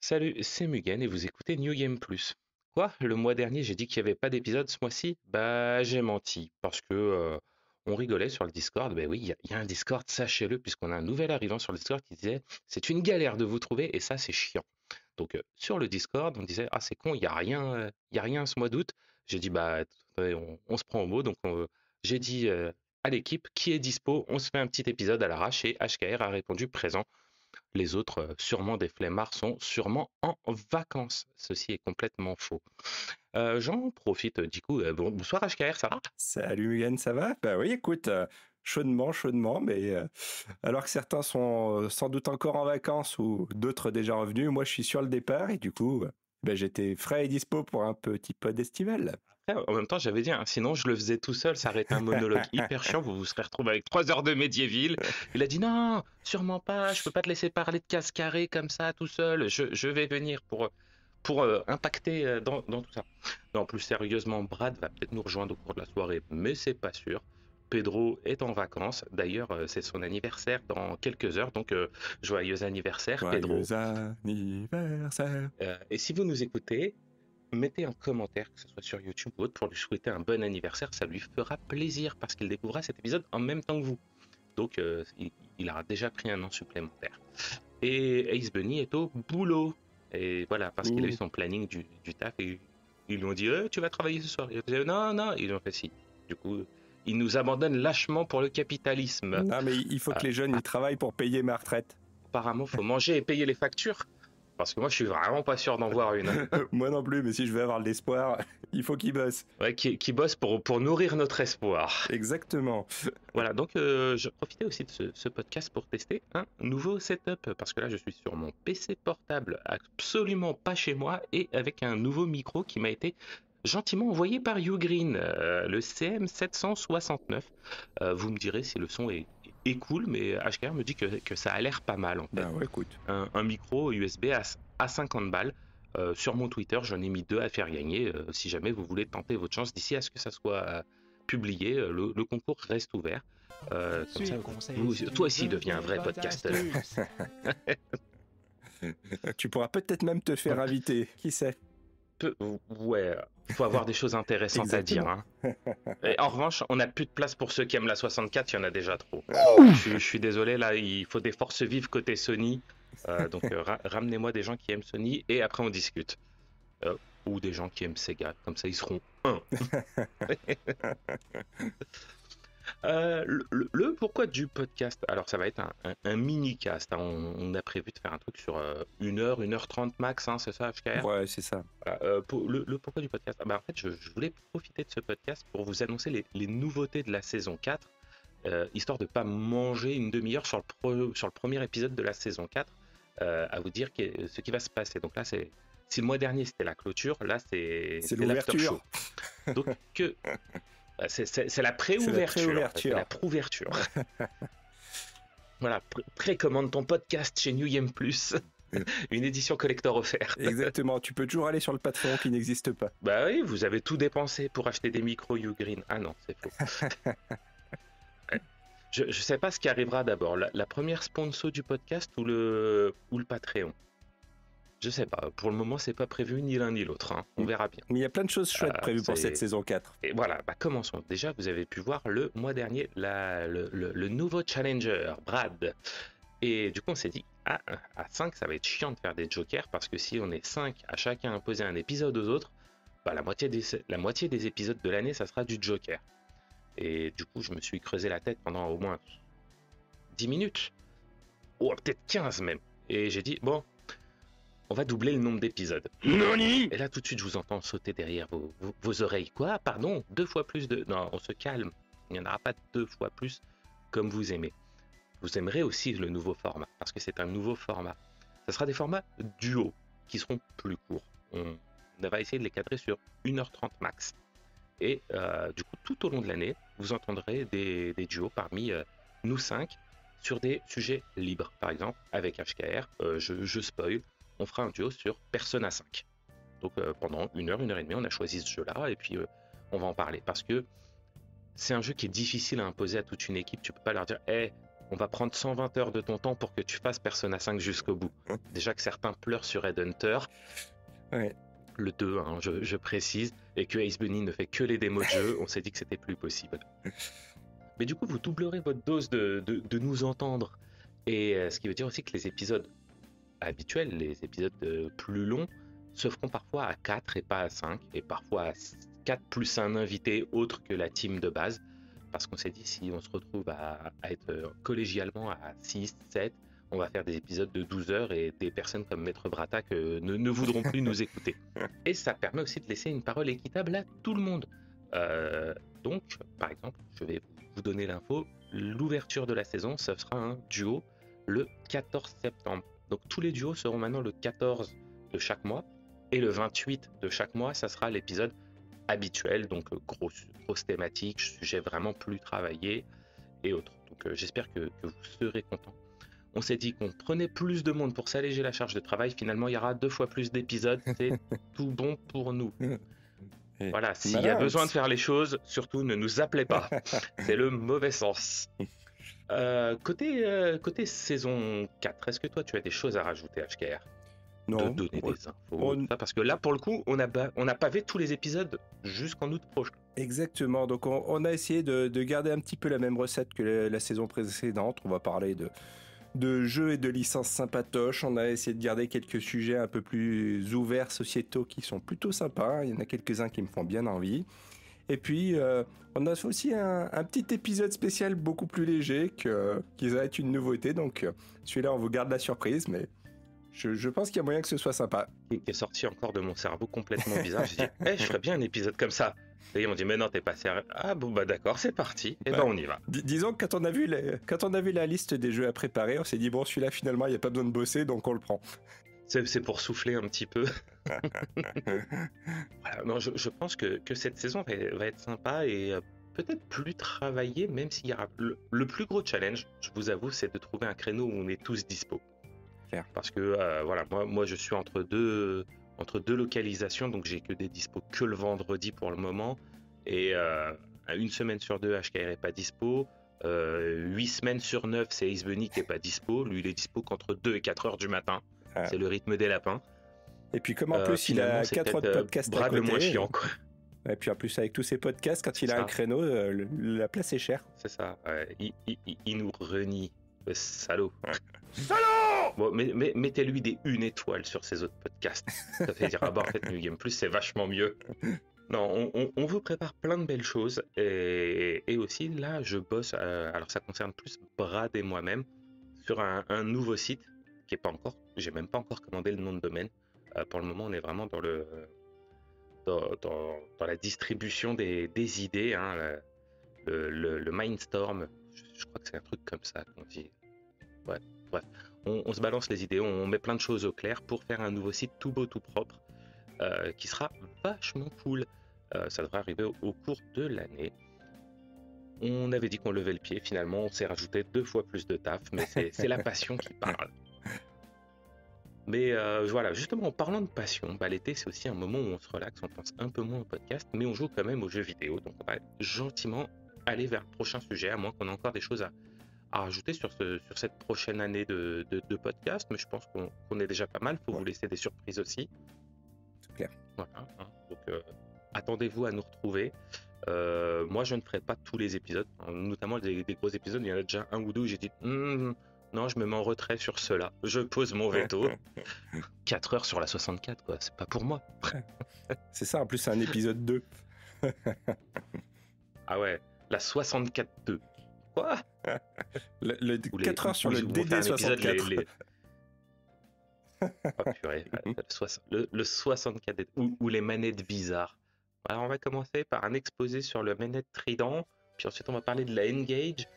Salut, c'est Mugen et vous écoutez New Game Plus. Quoi? Le mois dernier, j'ai dit qu'il n'y avait pas d'épisode ce mois-ci? Bah, j'ai menti, parce que on rigolait sur le Discord. Ben oui, il y a un Discord, sachez-le, puisqu'on a un nouvel arrivant sur le Discord qui disait c'est une galère de vous trouver et ça, c'est chiant. Donc, sur le Discord, on disait ah, c'est con, il y a rien ce mois d'août. J'ai dit bah, attendez, on se prend au mot. Donc, j'ai dit à l'équipe qui est dispo, on se fait un petit épisode à l'arrache et HKR a répondu présent. Les autres, sûrement des flemmards, sont sûrement en vacances. Ceci est complètement faux. J'en profite du coup. Bonsoir HKR, ça va? Salut Mugen, ça va? Bah oui, écoute, chaudement, chaudement, mais alors que certains sont sans doute encore en vacances ou d'autres déjà revenus, moi je suis sur le départ et du coup, bah, j'étais frais et dispo pour un petit pod estival. Après, en même temps, j'avais dit, hein, sinon je le faisais tout seul, ça aurait été un monologue hyper chiant, vous vous serez retrouvé avec 3 heures de Medieval. Il a dit non, sûrement pas, je peux pas te laisser parler de casse carré comme ça tout seul, je vais venir pour impacter dans tout ça. Non, plus sérieusement, Brad va peut-être nous rejoindre au cours de la soirée, mais c'est pas sûr. Pedro est en vacances. D'ailleurs, c'est son anniversaire dans quelques heures, donc joyeux anniversaire, Pedro. Joyeux anniversaire. Et si vous nous écoutez, mettez un commentaire, que ce soit sur YouTube ou autre, pour lui souhaiter un bon anniversaire. Ça lui fera plaisir parce qu'il découvrira cet épisode en même temps que vous. Donc, il aura déjà pris un an supplémentaire. Et Ace Bunny est au boulot. Et voilà, parce qu'il a eu Ouh. son planning du taf et ils lui ont dit tu vas travailler ce soir. Il a dit non, non. Ils lui ont fait si. Du coup, il nous abandonne lâchement pour le capitalisme. Non mais il faut que les jeunes ils travaillent pour payer ma retraite. Apparemment, faut manger et payer les factures. Parce que moi, je suis vraiment pas sûr d'en voir une, hein. Moi non plus, mais si je veux avoir de l'espoir, il faut qu'ils bossent. Ouais, qui bosse pour nourrir notre espoir. Exactement. Voilà, donc je profitais aussi de ce podcast pour tester un nouveau setup, parce que là je suis sur mon PC portable, absolument pas chez moi, et avec un nouveau micro qui m'a été gentiment envoyé par Ugreen, le CM769. Vous me direz si le son est cool, mais HKR me dit que ça a l'air pas mal en fait. Ben ouais, écoute. Un micro USB à 50 balles. Sur mon Twitter, j'en ai mis deux à faire gagner. Si jamais vous voulez tenter votre chance d'ici à ce que ça soit publié, le concours reste ouvert. Comme ça, toi aussi deviens un vrai podcasteur. Tu pourras peut-être même te faire inviter, qui sait? Ouais, faut avoir des choses intéressantes à dire, Exactement. hein. Et en revanche, on n'a plus de place pour ceux qui aiment la 64, il y en a déjà trop. Je suis désolé, là, il faut des forces vives côté Sony. Donc ramenez-moi des gens qui aiment Sony et après on discute. Ou des gens qui aiment Sega, comme ça ils seront un. Le pourquoi du podcast? Alors ça va être un mini-cast, hein. On a prévu de faire un truc sur 1 heure 30 max, hein, c'est ça HKR? Ouais, c'est ça. Voilà, pour le pourquoi du podcast? Ah bah, en fait, je voulais profiter de ce podcast pour vous annoncer les nouveautés de la saison 4, histoire de ne pas manger une demi-heure sur le premier épisode de la saison 4, à vous dire ce qui va se passer. Donc là, si le mois dernier c'était la clôture, là C'est c'est l'after show. l'ouverture. Donc c'est la C'est la pré-ouverture, c'est préouverture. la prouverture. Voilà, précommande ton podcast chez New Game Plus, une édition collector offerte. Exactement. Tu peux toujours aller sur le Patreon qui n'existe pas. Bah oui, vous avez tout dépensé pour acheter des micros Ugreen. Ah non, c'est faux. Je sais pas ce qui arrivera d'abord, la première sponsor du podcast ou le Patreon. Je sais pas, pour le moment c'est pas prévu ni l'un ni l'autre, hein. On verra bien. Mais il y a plein de choses chouettes prévues pour cette C'est- saison 4. Et voilà, bah commençons. Déjà, vous avez pu voir le mois dernier le nouveau challenger, Brad. Et du coup, on s'est dit, à 5, ça va être chiant de faire des jokers, parce que si on est 5 à chacun imposer un épisode aux autres, bah, la moitié des épisodes de l'année, ça sera du joker. Et du coup, je me suis creusé la tête pendant au moins 10 minutes, ou peut-être 15 même. Et j'ai dit, bon, on va doubler le nombre d'épisodes. Nani? Et là, tout de suite, je vous entends sauter derrière vos oreilles. Quoi? Pardon? 2 fois plus de... Non, on se calme. Il n'y en aura pas 2 fois plus comme vous aimez. Vous aimerez aussi le nouveau format, parce que c'est un nouveau format. Ça sera des formats duo, qui seront plus courts. On va essayer de les cadrer sur 1 h 30 max. Et du coup, tout au long de l'année, vous entendrez des duos parmi nous 5 sur des sujets libres. Par exemple, avec HKR, je spoil, on fera un duo sur Persona 5. Donc pendant 1 heure et demie, on a choisi ce jeu-là, et puis on va en parler. Parce que c'est un jeu qui est difficile à imposer à toute une équipe. Tu peux pas leur dire, hey, on va prendre 120 heures de ton temps pour que tu fasses Persona 5 jusqu'au bout. Déjà que certains pleurent sur Headhunter, Ouais. le 2, hein, je précise, et que Ace Bunny ne fait que les démos de jeu, on s'est dit que c'était plus possible. Mais du coup, vous doublerez votre dose de nous entendre. Et ce qui veut dire aussi que les épisodes habituels, les épisodes plus longs, se feront parfois à 4 et pas à 5, et parfois à 4 plus un invité autre que la team de base. Parce qu'on s'est dit, si on se retrouve à être collégialement à 6, 7, on va faire des épisodes de 12 heures et des personnes comme Maître Bratak ne voudront plus nous écouter. Et ça permet aussi de laisser une parole équitable à tout le monde. Donc, par exemple, je vais vous donner l'info, l'ouverture de la saison, ce sera un duo le 14 septembre. Donc tous les duos seront maintenant le 14 de chaque mois, et le 28 de chaque mois, ça sera l'épisode habituel, donc grosse thématique, sujet vraiment plus travaillé et autres. Donc j'espère que vous serez contents. On s'est dit qu'on prenait plus de monde pour s'alléger la charge de travail, finalement il y aura 2 fois plus d'épisodes, c'est tout bon pour nous. Voilà, s'il y a besoin de faire les choses, surtout ne nous appelez pas, c'est le mauvais sens. Côté saison 4, est-ce que toi tu as des choses à rajouter, HKR? Non. De donner des infos, parce que là pour le coup on a pavé tous les épisodes jusqu'en août prochain. Exactement, donc on a essayé de garder un petit peu la même recette que la saison précédente. On va parler de jeux et de licences sympatoches. On a essayé de garder quelques sujets un peu plus ouverts, sociétaux, qui sont plutôt sympas. Il y en a quelques-uns qui me font bien envie. Et puis, on a fait aussi un petit épisode spécial beaucoup plus léger qui va être une nouveauté. Donc, celui-là, on vous garde la surprise, mais je pense qu'il y a moyen que ce soit sympa. Qui est sorti encore de mon cerveau complètement bizarre. J'ai dit, je ferais bien un épisode comme ça. Et ils m'ont dit, mais non, t'es pas sérieux. Ah bon, bah d'accord, c'est parti. Et on y va. Disons que quand on a vu la liste des jeux à préparer, on s'est dit, bon, celui-là, finalement, il n'y a pas besoin de bosser, donc on le prend. C'est pour souffler un petit peu. Voilà, non, je pense que cette saison va être sympa et peut-être plus travaillée, même s'il y aura le plus gros challenge, je vous avoue, c'est de trouver un créneau où on est tous dispo. Claire. Parce que voilà, moi je suis entre deux localisations, donc j'ai que des dispo que le vendredi pour le moment. Et une semaine sur 2, HKR est pas dispo. 8 semaines sur 9, c'est Ace Bunny qui est pas dispo. Lui, il est dispo qu'entre 2 et 4 heures du matin. Ah. C'est le rythme des lapins. Et puis comme en plus il a 4 autres podcasts à côté, le moins chiant, quoi. Et puis en plus avec tous ses podcasts, quand il a un créneau, la place est chère. C'est ça. Il nous renie, le salaud. Salaud. Bon, mais mettez-lui des 1 étoile sur ses autres podcasts. Ça fait dire ah bah en fait New Game Plus c'est vachement mieux. Non, on vous prépare plein de belles choses et aussi là je bosse. Alors ça concerne plus Brad et moi-même sur un nouveau site qui est pas encore. J'ai même pas encore commandé le nom de domaine. Pour le moment, on est vraiment dans la distribution des idées, hein, le Mindstorm. Je crois que c'est un truc comme ça qu'on dit. Ouais, bref, on se balance les idées, on met plein de choses au clair pour faire un nouveau site tout beau, tout propre, qui sera vachement cool. Ça devrait arriver au cours de l'année. On avait dit qu'on levait le pied, finalement, on s'est rajouté 2 fois plus de taf, mais c'est la passion qui parle. Mais voilà, justement en parlant de passion, l'été c'est aussi un moment où on se relaxe, on pense un peu moins au podcast, mais on joue quand même aux jeux vidéo, donc on va gentiment aller vers le prochain sujet, à moins qu'on ait encore des choses à rajouter sur cette prochaine année de podcast, mais je pense qu'on est déjà pas mal, il faut vous laisser des surprises aussi. C'est clair. Voilà, hein, donc attendez-vous à nous retrouver. Moi je ne ferai pas tous les épisodes, notamment des gros épisodes, il y en a déjà un ou deux où j'ai dit... Non, je me mets en retrait sur cela. Je pose mon veto. 4 heures sur la 64, quoi. C'est pas pour moi. C'est ça, en plus, c'est un épisode 2. Ah ouais, la 64-2. Quoi 4 heures sur le DD64. Oh purée. Le 64 ou les manettes bizarres. Alors, on va commencer par un exposé sur le manette Trident. Puis ensuite, on va parler de la N-Gage.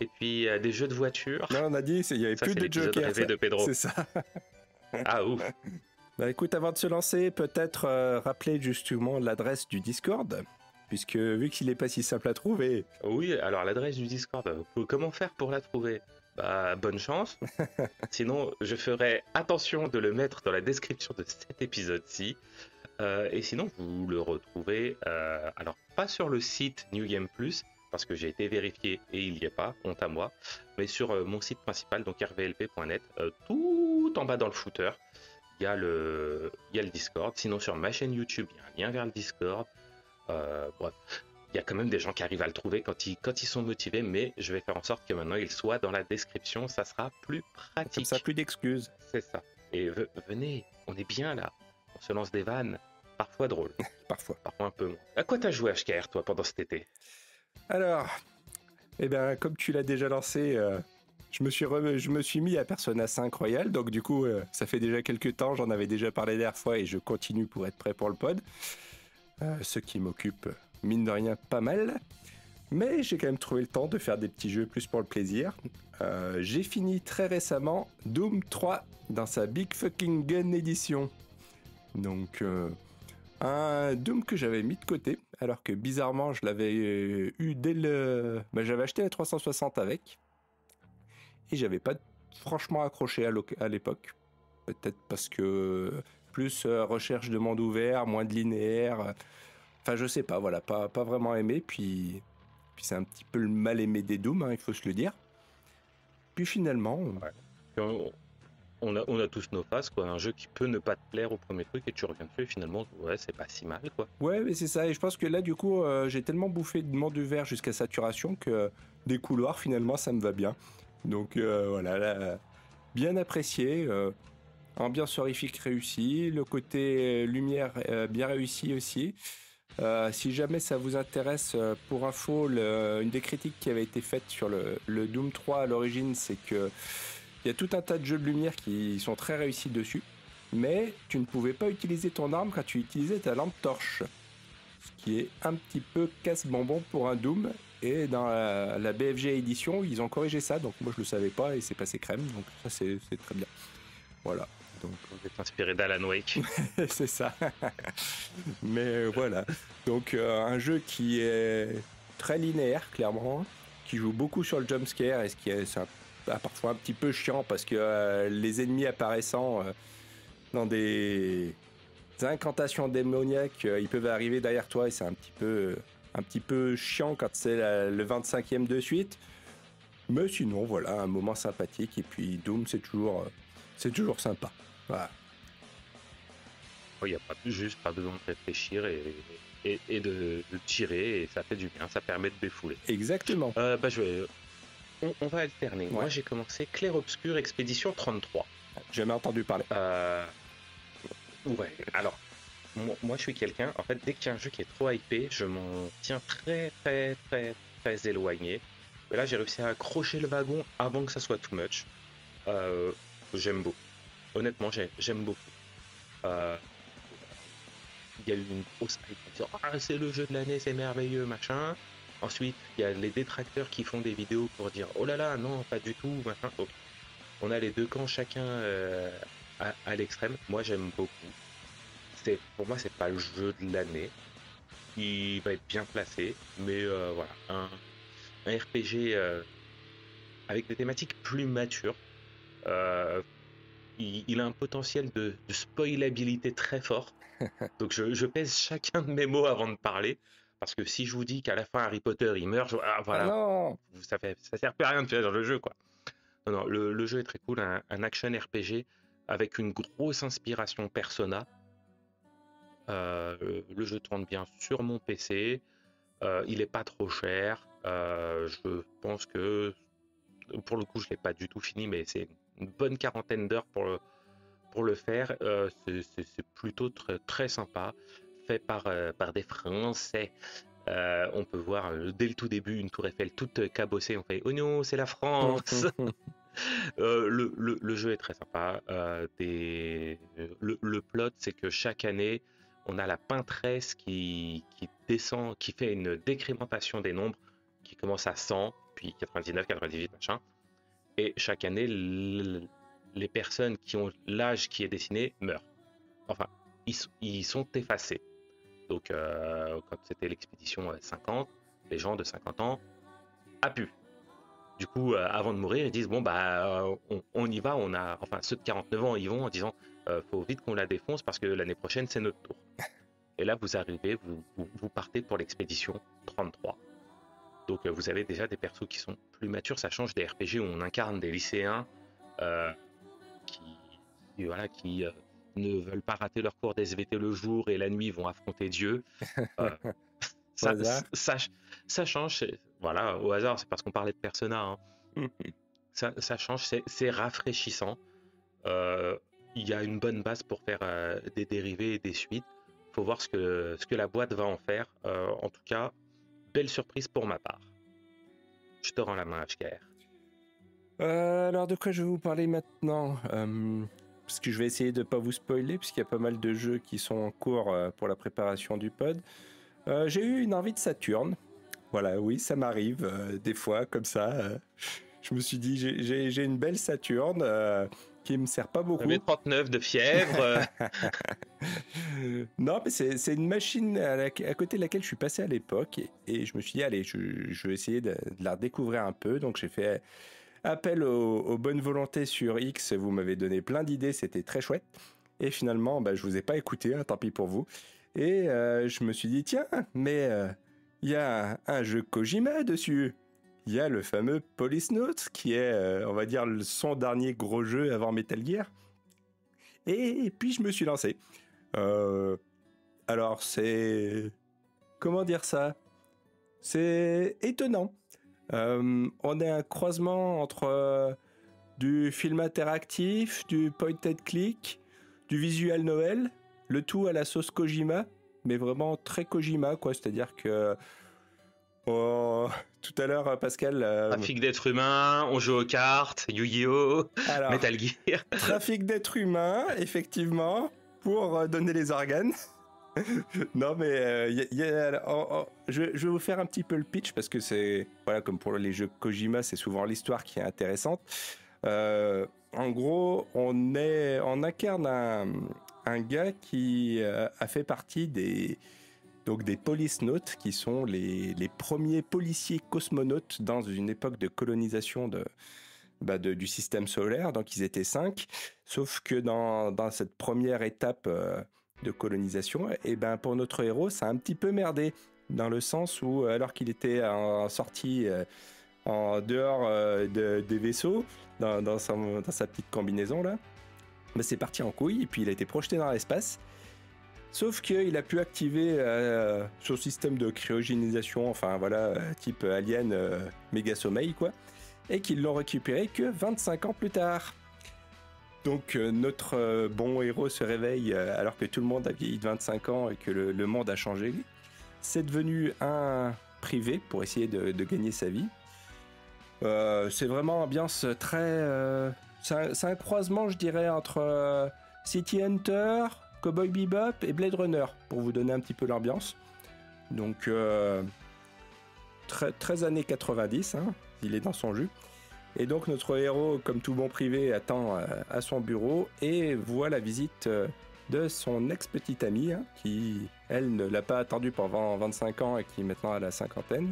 Et puis des jeux de voiture. Non, on a dit il y avait plus de Joker. De Pedro. C'est ça. Ah ouf. Écoute, avant de se lancer, peut-être rappeler justement l'adresse du Discord, puisque vu qu'il n'est pas si simple à trouver. Oui, alors l'adresse du Discord, comment faire pour la trouver ? Bonne chance. Sinon, je ferai attention de le mettre dans la description de cet épisode-ci. Et sinon, vous le retrouvez, alors pas sur le site New Game Plus, parce que j'ai été vérifié et il n'y est pas, honte à moi. Mais sur mon site principal, donc rvlp.net, tout en bas dans le footer, il y a le Discord. Sinon, sur ma chaîne YouTube, il y a un lien vers le Discord. Bref, il y a quand même des gens qui arrivent à le trouver quand ils sont motivés, mais je vais faire en sorte que maintenant il soit dans la description, ça sera plus pratique. Comme ça, plus d'excuses. C'est ça. Et venez, on est bien là. On se lance des vannes, parfois drôles. Parfois. Parfois un peu moins. À quoi t'as joué HKR, toi, pendant cet été? Alors, comme tu l'as déjà lancé, je me suis mis à Persona 5 Royal, donc du coup, ça fait déjà quelques temps, j'en avais déjà parlé la dernière fois et je continue pour être prêt pour le pod. Ce qui m'occupe, mine de rien, pas mal. Mais j'ai quand même trouvé le temps de faire des petits jeux plus pour le plaisir. J'ai fini très récemment Doom 3 dans sa Big Fucking Gun édition. Donc, un Doom que j'avais mis de côté, alors que bizarrement, je l'avais eu dès le... j'avais acheté la 360 avec, et j'avais pas franchement accroché à l'époque. Peut-être parce que plus recherche de monde ouvert, moins de linéaire. Enfin, je sais pas, voilà, pas vraiment aimé. Puis c'est un petit peu le mal aimé des Doom, hein, il faut se le dire. Puis finalement... Ouais. On a tous nos phases, quoi. Un jeu qui peut ne pas te plaire au premier truc et tu reviens dessus et finalement, ouais, c'est pas si mal, quoi. Ouais, mais c'est ça. Et je pense que là, du coup, j'ai tellement bouffé de monde ouvert jusqu'à saturation que des couloirs, finalement, ça me va bien. Donc voilà, là, bien apprécié. Ambiance horrifique réussie. Le côté lumière bien réussi aussi. Si jamais ça vous intéresse, pour info, une des critiques qui avait été faite sur le Doom 3 à l'origine, c'est que il y a tout un tas de jeux de lumière qui sont très réussis dessus, mais tu ne pouvais pas utiliser ton arme quand tu utilisais ta lampe torche, ce qui est un petit peu casse-bonbon pour un Doom. Et dans la BFG édition, ils ont corrigé ça, donc moi je le savais pas et c'est passé crème, donc ça c'est très bien. Voilà. Donc On est inspiré d'Alan Wake. c'est ça. Mais voilà. Donc un jeu qui est très linéaire, clairement, qui joue beaucoup sur le jumpscare, et ce qui est parfois un petit peu chiant parce que les ennemis apparaissant dans des incantations démoniaques, ils peuvent arriver derrière toi et c'est un petit peu chiant quand c'est le 25e de suite. Mais sinon, voilà, un moment sympathique. Et puis Doom, c'est toujours sympa. Voilà. Il n'y a pas besoin de réfléchir et de tirer, et ça fait du bien, ça permet de défouler. Exactement. On va alterner. Ouais. Moi, j'ai commencé Clair Obscur Expédition 33. J'ai jamais entendu parler. Ouais, alors, moi, je suis quelqu'un, en fait, dès qu'il y a un jeu qui est trop hypé, je m'en tiens très, très, très, très éloigné. Mais là, j'ai réussi à accrocher le wagon avant que ça soit too much. J'aime beaucoup. Honnêtement, j'aime beaucoup. Il y a eu une grosse hype en disant, ah, c'est le jeu de l'année, c'est merveilleux, machin. Ensuite, il y a les détracteurs qui font des vidéos pour dire, oh là là, non, pas du tout, machin. Donc, on a les deux camps, chacun à l'extrême. Moi, j'aime beaucoup. Pour moi, c'est pas le jeu de l'année. Il va être bien placé, mais voilà, un RPG avec des thématiques plus matures. Il a un potentiel de spoilabilité très fort. Donc je pèse chacun de mes mots avant de parler. Parce que si je vous dis qu'à la fin Harry Potter il meurt, voilà, non. ça sert plus à rien de faire le jeu, quoi. Non, le jeu est très cool, un action RPG avec une grosse inspiration Persona. Le jeu tourne bien sur mon PC. Il est pas trop cher. Je pense que pour le coup je l'ai pas du tout fini, mais c'est une bonne quarantaine d'heures pour le faire. C'est plutôt très, très sympa, fait par des Français. On peut voir dès le tout début une tour Eiffel toute cabossée. On fait oh non, c'est la France. Le jeu est très sympa. Le plot, c'est que chaque année, on a la peintresse qui descend, qui fait une décrémentation des nombres, qui commence à 100, puis 99, 98, machin. Et chaque année, les personnes qui ont l'âge qui est dessiné meurent. Enfin, ils sont effacés. Donc, quand c'était l'expédition 50, les gens de 50 ans a pu. Du coup, avant de mourir, ils disent bon bah on y va. Enfin ceux de 49 ans y vont en disant faut vite qu'on la défonce parce que l'année prochaine c'est notre tour. Et là vous arrivez, vous partez pour l'expédition 33. Donc vous avez déjà des persos qui sont plus matures, ça change des RPG où on incarne des lycéens euh, qui, qui ne veulent pas rater leur cours d'SVT le jour et la nuit vont affronter Dieu. Euh, Au ça, hasard. ça change, voilà, au hasard, c'est parce qu'on parlait de Persona, hein. Ça change, c'est rafraîchissant. Il y a une bonne base pour faire des dérivés et des suites. Faut voir ce que la boîte va en faire. En tout cas, belle surprise pour ma part. Je te rends la main, HKR. Alors de quoi je vais vous parler maintenant parce que je vais essayer de ne pas vous spoiler, puisqu'il y a pas mal de jeux qui sont en cours pour la préparation du pod. J'ai eu une envie de Saturne. Voilà, oui, ça m'arrive des fois comme ça. Je me suis dit, j'ai une belle Saturne qui me sert pas beaucoup. 39 de fièvre. Non, mais c'est une machine à côté de laquelle je suis passé à l'époque. Et je me suis dit, allez, je vais essayer de la redécouvrir un peu. Donc j'ai fait appel aux bonnes volontés sur X. Vous m'avez donné plein d'idées, c'était très chouette. Et finalement, je vous ai pas écouté, hein, tant pis pour vous. Et je me suis dit, tiens, mais il y a un jeu Kojima dessus. Il y a le fameux Police qui est, on va dire, son dernier gros jeu avant Metal Gear. Et puis je me suis lancé. Alors c'est... Comment dire ça? C'est étonnant. On est un croisement entre du film interactif, du point and click, du visual novel, le tout à la sauce Kojima, mais vraiment très Kojima, quoi. C'est-à-dire que tout à l'heure, Pascal... Trafic d'êtres humains, on joue aux cartes, Yu-Gi-Oh, Alors, Metal Gear. trafic d'êtres humains, effectivement, pour donner les organes. Non, mais je vais vous faire un petit peu le pitch, parce que c'est, voilà, comme pour les jeux Kojima, c'est souvent l'histoire qui est intéressante. En gros, on incarne un gars qui a fait partie des police nautes, qui sont les premiers policiers cosmonautes dans une époque de colonisation du système solaire. Donc ils étaient 5, sauf que dans cette première étape de colonisation, et pour notre héros, ça a un petit peu merdé, dans le sens où, alors qu'il était en sortie en dehors des vaisseaux, dans sa petite combinaison là, c'est parti en couille, et puis il a été projeté dans l'espace. Sauf qu'il a pu activer son système de cryogénisation, enfin voilà, type alien méga sommeil, quoi, et qu'ils l'ont récupéré que 25 ans plus tard. Donc notre bon héros se réveille alors que tout le monde a vieilli de 25 ans et que le monde a changé. C'est devenu un privé pour essayer de gagner sa vie. C'est vraiment ambiance très... c'est un croisement, je dirais, entre City Hunter, Cowboy Bebop et Blade Runner, pour vous donner un petit peu l'ambiance. Donc, très années 90, hein, il est dans son jus. Et donc, notre héros, comme tout bon privé, attend à son bureau et voit la visite de son ex-petite amie, hein, qui, elle, ne l'a pas attendu pendant 25 ans et qui maintenant a la cinquantaine,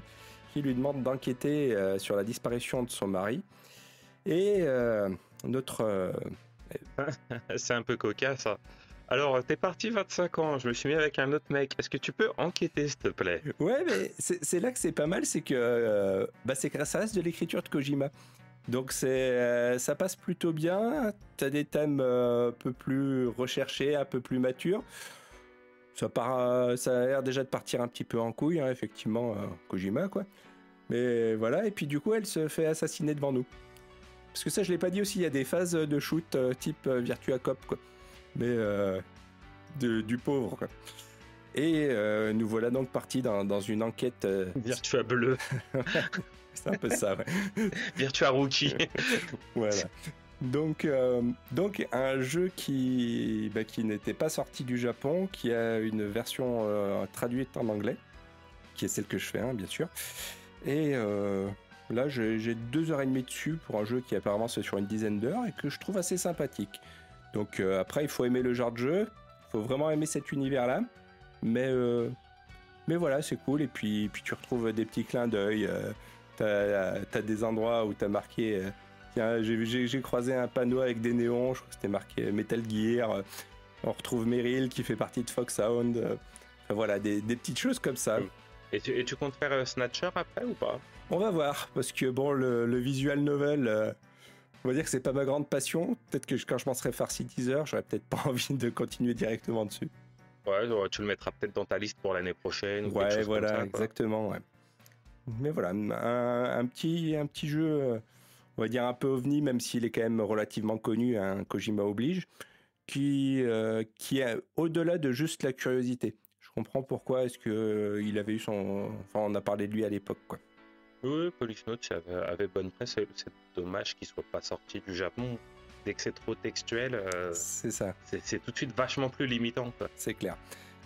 qui lui demande d'enquêter sur la disparition de son mari. Et notre... C'est un peu cocasse, ça. Alors, t'es parti 25 ans, je me suis mis avec un autre mec. Est-ce que tu peux enquêter, s'il te plaît? Ouais, mais c'est là que c'est pas mal, c'est que c'est grâce à de l'écriture de Kojima. Donc ça passe plutôt bien. T'as des thèmes un peu plus recherchés, un peu plus matures. Ça a l'air déjà de partir un petit peu en couille, hein, effectivement, Kojima, quoi. Mais voilà, et puis du coup, elle se fait assassiner devant nous. Parce que ça, je l'ai pas dit aussi, il y a des phases de shoot type Virtua Cop, quoi. Mais du pauvre, quoi. Et nous voilà donc partis dans une enquête... Virtua Bleu. C'est un peu ça, ouais. Virtua Rookie. Voilà. Donc un jeu qui n'était pas sorti du Japon, qui a une version traduite en anglais, qui est celle que je fais, hein, bien sûr. Et là, j'ai 2h30 dessus pour un jeu qui apparemment c'est sur une dizaine d'heures et que je trouve assez sympathique. Donc après, il faut aimer le genre de jeu, il faut vraiment aimer cet univers-là, mais voilà, c'est cool. Et puis tu retrouves des petits clins d'œil. T'as des endroits où t'as marqué... tiens, j'ai croisé un panneau avec des néons, je crois que c'était marqué Metal Gear. On retrouve Meryl qui fait partie de Foxhound. Enfin, voilà, des petites choses comme ça. Et tu comptes faire Snatcher après ou pas? On va voir, parce que bon, le visual novel, on va dire que c'est pas ma grande passion. Peut-être que quand je m'en serai farci 10 heures, j'aurais peut-être pas envie de continuer directement dessus. Ouais, tu le mettras peut-être dans ta liste pour l'année prochaine ou quelque Ouais, chose comme voilà, ça, quoi. exactement, ouais. Mais voilà, un petit jeu, on va dire un peu ovni, même s'il est quand même relativement connu, un Kojima oblige, qui est au-delà de juste la curiosité. Je comprends pourquoi est-ce que il avait eu son... Enfin, on a parlé de lui à l'époque, quoi. Oui, Police Note avait bonne presse. C'est dommage qu'il soit pas sorti du Japon. Dès que c'est trop textuel, C'est ça, c'est tout de suite vachement plus limitant, quoi. c'est clair.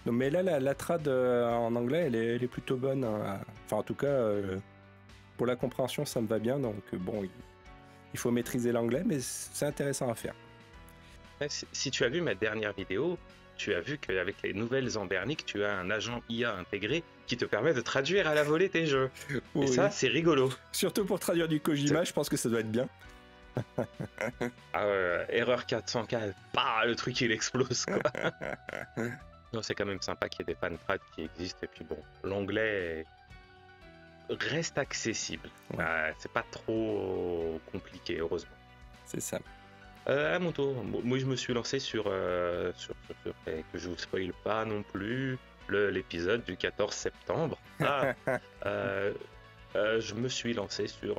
Non, mais là, la trad en anglais, elle est plutôt bonne, hein. Enfin, en tout cas, pour la compréhension, ça me va bien. Donc, bon, il faut maîtriser l'anglais, mais c'est intéressant à faire. Ouais, si tu as vu ma dernière vidéo, tu as vu qu'avec les nouvelles Ambernic, tu as un agent IA intégré qui te permet de traduire à la volée tes jeux. Et Oui. ça, c'est rigolo. Surtout pour traduire du Kojima, je pense que ça doit être bien. Ah, erreur 404, bah, le truc il explose, quoi. Non, c'est quand même sympa qu'il y ait des fan trad qui existent. Et puis bon, l'anglais reste accessible. Ouais. C'est pas trop compliqué, heureusement. C'est ça. À mon tour, moi je me suis lancé et que je vous spoil pas non plus, l'épisode du 14 septembre. Je me suis lancé sur...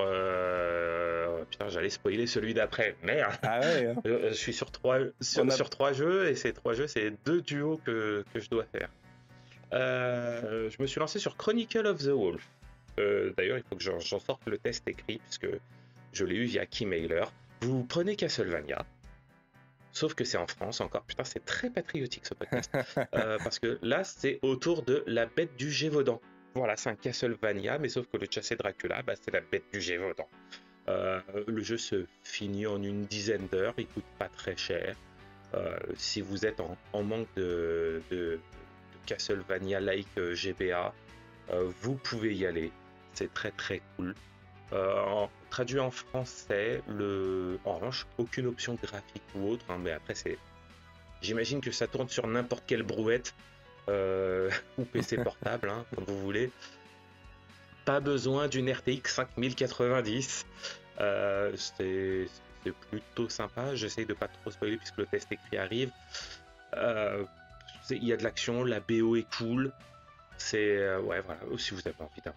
Putain, j'allais spoiler celui d'après. Merde. Ah ouais, hein. Je suis sur trois jeux, et ces 3 jeux, c'est 2 duos que je dois faire. Je me suis lancé sur Chronicle of the Wolf. D'ailleurs, il faut que j'en sorte le test écrit, puisque je l'ai eu via Keymailer. Vous prenez Castlevania, sauf que c'est en France encore. Putain, c'est très patriotique ce podcast. Parce que là, c'est autour de la bête du Gévaudan. Voilà, c'est un Castlevania, mais sauf que le chassé Dracula, bah, c'est la bête du Gévaudan. Le jeu se finit en une dizaine d'heures, il coûte pas très cher. Si vous êtes en manque de Castlevania-like GBA, vous pouvez y aller. C'est très très cool. Traduit en français, en revanche, aucune option graphique ou autre, hein, mais après, j'imagine que ça tourne sur n'importe quelle brouette ou PC portable, hein, comme vous voulez. Pas besoin d'une RTX 5090. C'est plutôt sympa. J'essaye de pas trop spoiler puisque le test écrit arrive. Il y a de l'action, la BO est cool. Ouais, voilà. Si vous avez envie d'un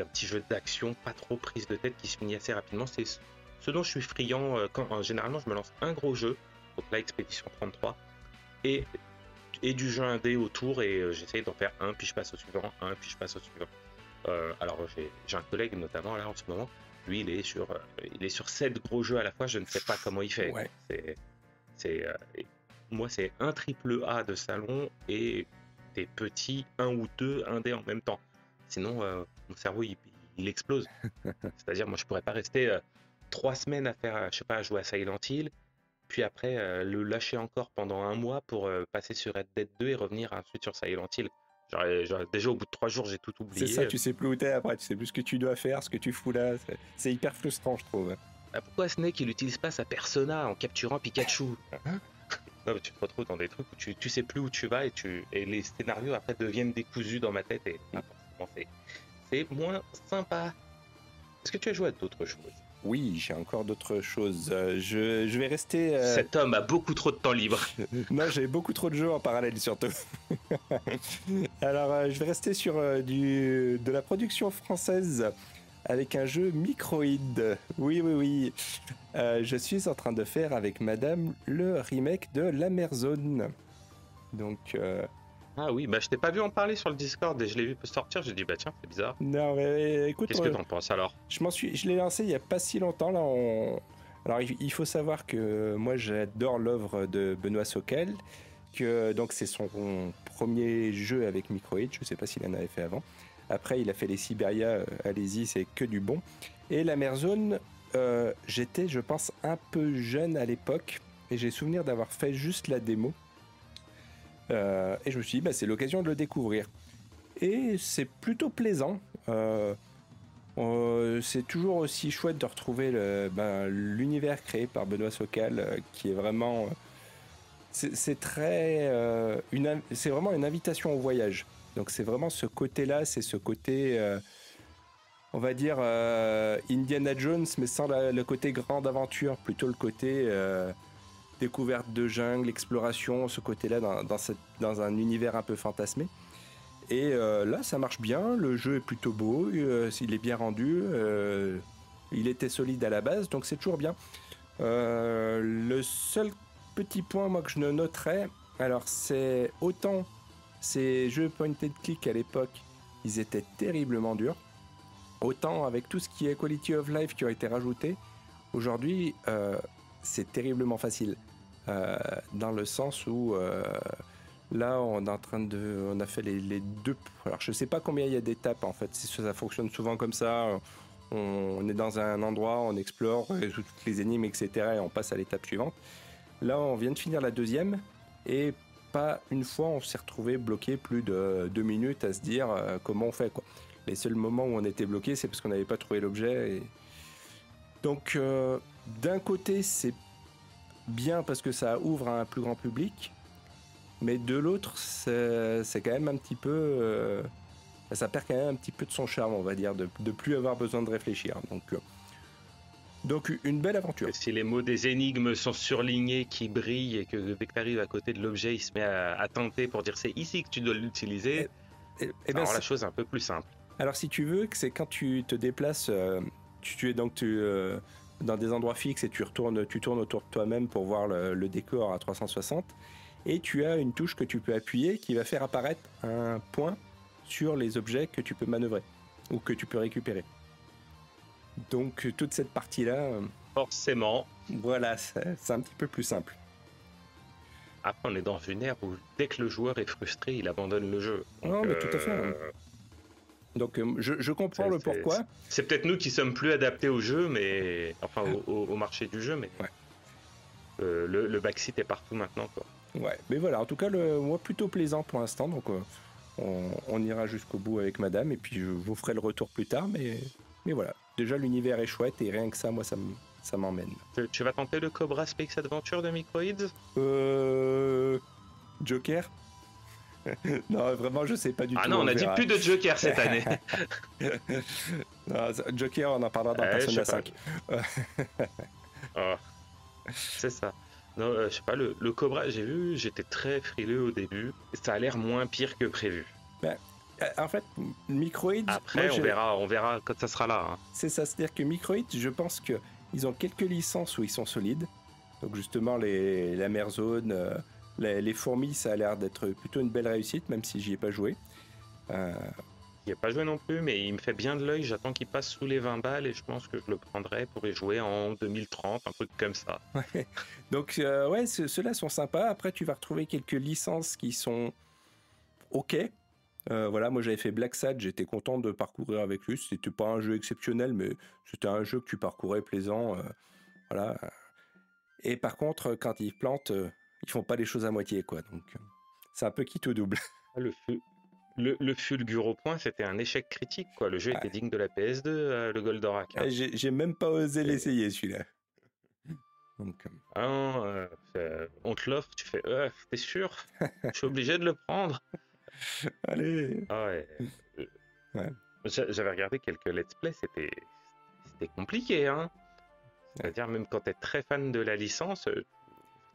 petit jeu d'action, pas trop prise de tête, qui se finit assez rapidement, c'est ce dont je suis friand généralement je me lance un gros jeu, donc là Expédition 33, et du jeu indé autour, et j'essaye d'en faire un, puis je passe au suivant, puis je passe au suivant. Alors j'ai un collègue notamment là en ce moment, lui il est sur 7 gros jeux à la fois, je ne sais pas comment il fait. Ouais. Moi c'est un triple A de salon et des petits 1 ou 2 indés en même temps. Sinon mon cerveau il explose. C'est-à-dire moi je pourrais pas rester 3 semaines à faire, je sais pas, à jouer à Silent Hill, puis après le lâcher encore pendant un mois pour passer sur Red Dead 2 et revenir ensuite sur Silent Hill. Déjà au bout de 3 jours j'ai tout oublié. C'est ça, tu sais plus où t'es après, tu sais plus ce que tu dois faire, ce que tu fous là. C'est hyper frustrant, je trouve. Pourquoi Snake il utilise pas sa persona en capturant Pikachu? Non, mais tu te retrouves dans des trucs où tu sais plus où tu vas, et les scénarios après deviennent décousus dans ma tête, et c'est moins sympa. Est-ce que tu as joué à d'autres choses? Oui, j'ai encore d'autres choses. Je vais rester. Cet homme a beaucoup trop de temps libre. Non, j'ai beaucoup trop de jeux en parallèle surtout. Alors, je vais rester sur de la production française avec un jeu Microïd. Oui. Je suis en train de faire avec Madame le remake de La Merzone. Donc. Ah oui, bah je t'ai pas vu en parler sur le Discord et je l'ai vu sortir, j'ai dit bah tiens, c'est bizarre. Non, mais écoute. Qu'est-ce que t'en penses alors? Je l'ai lancé il y a pas si longtemps là. Alors il faut savoir que moi j'adore l'œuvre de Benoît Soquel, que donc c'est son premier jeu avec Microïd. Je sais pas s'il en avait fait avant. Après il a fait les Siberia, allez-y, c'est que du bon. Et La Merzone, j'étais, je pense, un peu jeune à l'époque et j'ai souvenir d'avoir fait juste la démo. Et je me suis dit, c'est l'occasion de le découvrir. Et c'est plutôt plaisant. C'est toujours aussi chouette de retrouver l'univers créé par Benoît Soquel, qui est vraiment... c'est vraiment une invitation au voyage. Donc c'est vraiment ce côté-là, c'est ce côté, on va dire Indiana Jones, mais sans le côté grande aventure, plutôt le côté découverte de jungle, exploration, ce côté-là dans un univers un peu fantasmé. Et là, ça marche bien, le jeu est plutôt beau, il est bien rendu, il était solide à la base, donc c'est toujours bien. Le seul petit point moi que je noterais, alors c'est autant ces jeux point and click à l'époque, ils étaient terriblement durs, autant avec tout ce qui est quality of life qui a été rajouté, aujourd'hui c'est terriblement facile. Dans le sens où là on a fait les deux, alors je sais pas combien il y a d'étapes en fait, si ça fonctionne souvent comme ça, on est dans un endroit, on explore, on résout toutes les énigmes, etc. et on passe à l'étape suivante. Là on vient de finir la deuxième et pas une fois on s'est retrouvé bloqué plus de 2 minutes à se dire comment on fait quoi. Les seuls moments où on était bloqué c'est parce qu'on n'avait pas trouvé l'objet donc d'un côté c'est bien parce que ça ouvre à un plus grand public, mais de l'autre c'est quand même un petit peu ça perd quand même un petit peu de son charme, on va dire, de plus avoir besoin de réfléchir. Donc une belle aventure. Et si les mots des énigmes sont surlignés, qui brillent, et que dès que tu arrives à côté de l'objet, il se met à tenter pour dire c'est ici que tu dois l'utiliser, ça rend la chose un peu plus simple. Alors si tu veux, c'est quand tu te déplaces, tu es donc dans des endroits fixes et tu tournes autour de toi-même pour voir le décor à 360, et tu as une touche que tu peux appuyer qui va faire apparaître un point sur les objets que tu peux manœuvrer ou que tu peux récupérer. Donc toute cette partie-là, forcément, voilà, c'est un petit peu plus simple. Après, on est dans une ère où dès que le joueur est frustré, il abandonne le jeu. Donc, non, mais tout à fait. Donc je comprends le pourquoi. C'est peut-être nous qui sommes plus adaptés au jeu, mais enfin au marché du jeu, mais ouais. Le backseat est partout maintenant, quoi. Ouais, mais voilà, en tout cas, moi plutôt plaisant pour l'instant, donc on ira jusqu'au bout avec madame, et puis je vous ferai le retour plus tard, mais voilà, déjà l'univers est chouette, et rien que ça, moi ça m'emmène. Tu vas tenter le Cobra Space Adventure de Microids ? Joker. Non, vraiment, je sais pas du tout. Ah non, on a dit plus de Joker cette année. Non, Joker, on en parlera dans Persona 5. Oh, c'est ça. Non, je sais pas, le Cobra, j'ai vu, j'étais très frileux au début. Ça a l'air moins pire que prévu. Ben, en fait, Microids... Après, on verra quand ça sera là. Hein. C'est ça, c'est-à-dire que Microids, je pense qu'ils ont quelques licences où ils sont solides. Donc justement, la mer zone... les fourmis, ça a l'air d'être plutôt une belle réussite, même si j'y ai pas joué. J'y ai pas joué non plus, mais il me fait bien de l'œil. J'attends qu'il passe sous les 20 balles et je pense que je le prendrai pour y jouer en 2030, un truc comme ça. Ouais. Donc, ouais, ceux-là sont sympas. Après, tu vas retrouver quelques licences qui sont OK. Voilà, moi j'avais fait Black Sad, j'étais content de parcourir avec lui. C'était pas un jeu exceptionnel, mais c'était un jeu que tu parcourais plaisant. Voilà. Et par contre, quand ils plantent, ils font pas les choses à moitié, quoi. Donc, c'est un peu qui te double. Le Fulgure au point, c'était un échec critique, quoi. Le jeu était digne de la PS2, le Goldorak. Hein. J'ai même pas osé l'essayer, celui-là. Donc, on te l'offre, tu fais t'es sûr? Je suis obligé de le prendre. Allez. Ah ouais. Ouais. J'avais regardé quelques let's play, c'était compliqué, hein. C'est-à-dire, même quand t'es très fan de la licence,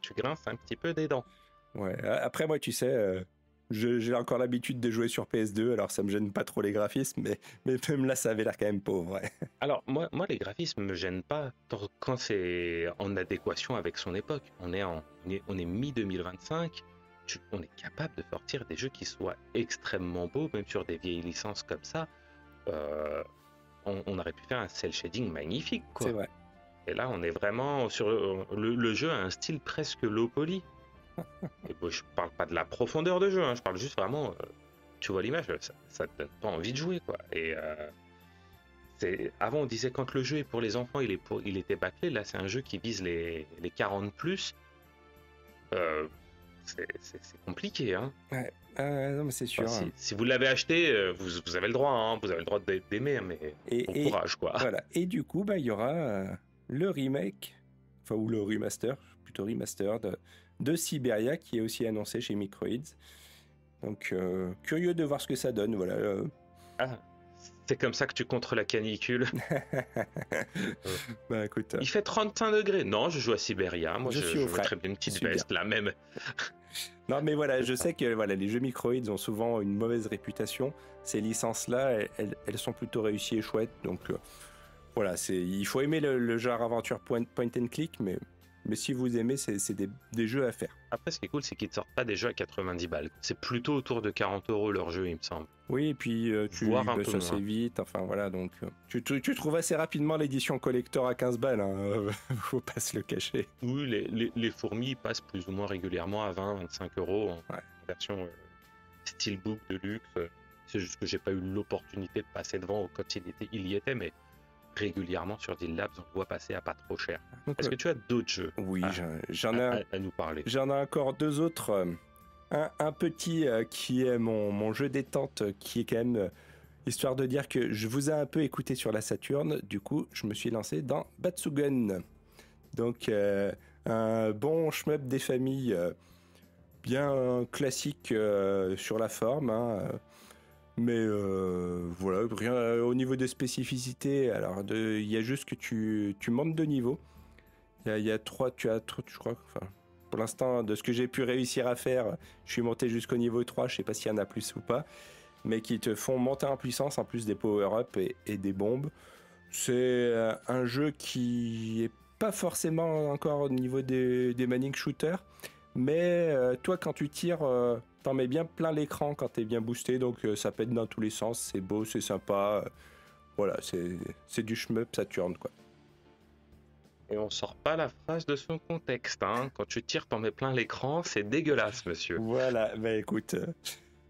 tu grinces un petit peu des dents. Ouais. Après, moi, tu sais, j'ai encore l'habitude de jouer sur PS2, alors ça me gêne pas trop les graphismes, mais même là, ça avait l'air quand même pauvre. Ouais. Alors, moi, les graphismes me gênent pas quand c'est en adéquation avec son époque. On est mi-2025, on est capable de sortir des jeux qui soient extrêmement beaux, même sur des vieilles licences comme ça. On aurait pu faire un cel shading magnifique, quoi. C'est vrai. Et là, on est vraiment sur le jeu a un style presque low poly. Et bon, je parle pas de la profondeur de jeu, hein, je parle juste vraiment. Tu vois l'image, ça te donne pas envie de jouer, quoi. Et avant, on disait quand le jeu est pour les enfants, il était bâclé. Là, c'est un jeu qui vise les 40 plus. C'est compliqué, hein. Ouais. Non, mais c'est sûr. Enfin, si vous l'avez acheté, vous avez le droit, hein, vous avez le droit d'aimer, mais bon courage, quoi. Voilà. Et du coup, il y aura le remake, enfin, ou le remaster, plutôt remaster de Siberia, qui est aussi annoncé chez Microids. Donc, curieux de voir ce que ça donne, voilà. Ah, c'est comme ça que tu contres la canicule. Bah écoute, Il fait 35 degrés. Non, je joue à Siberia. Moi, je suis au je frais. mettrais bien une Je petite suis bien. veste, là même. Non, mais voilà, je sais que voilà, les jeux Microids ont souvent une mauvaise réputation. Ces licences-là, elles sont plutôt réussies et chouettes. Donc, voilà, il faut aimer le genre aventure point and click, mais si vous aimez, c'est des jeux à faire. Après, ce qui est cool, c'est qu'ils ne sortent pas des jeux à 90 balles. C'est plutôt autour de 40 euros leur jeu, il me semble. Oui, et puis Voire un peu ça c'est moins. vite. Enfin voilà, donc tu trouves assez rapidement l'édition collector à 15 balles. Hein, faut pas se le cacher. Oui, les fourmis passent plus ou moins régulièrement à 20-25 euros en Ouais. version Steelbook de luxe. C'est juste que j'ai pas eu l'opportunité de passer devant quand il y était, mais régulièrement sur Deal Labs, on le voit passer à pas trop cher. Donc, Est-ce que tu as d'autres jeux oui, à, j'en ai à nous parler? j'en ai encore deux autres. Un petit qui est mon jeu détente, qui est quand même histoire de dire que je vous ai un peu écouté sur la Saturn. Du coup, je me suis lancé dans Batsugen. Donc, un bon shmup des familles, bien classique sur la forme. Hein, mais voilà, rien au niveau des spécificités. Alors, il y a juste que tu montes de niveau. Il y a trois, je crois. Enfin, pour l'instant, de ce que j'ai pu réussir à faire, je suis monté jusqu'au niveau 3. Je sais pas s'il y en a plus ou pas. Mais qui te font monter en puissance en plus des power-up et des bombes. C'est un jeu qui est pas forcément encore au niveau des manning shooters. Mais toi, quand tu tires, t'en mets bien plein l'écran quand t'es bien boosté, donc ça pète dans tous les sens, c'est beau, c'est sympa. Voilà, c'est du shmup Saturn, quoi. Et on sort pas la phrase de son contexte. Hein. Quand tu tires, t'en mets plein l'écran, c'est dégueulasse, monsieur. Voilà, bah écoute,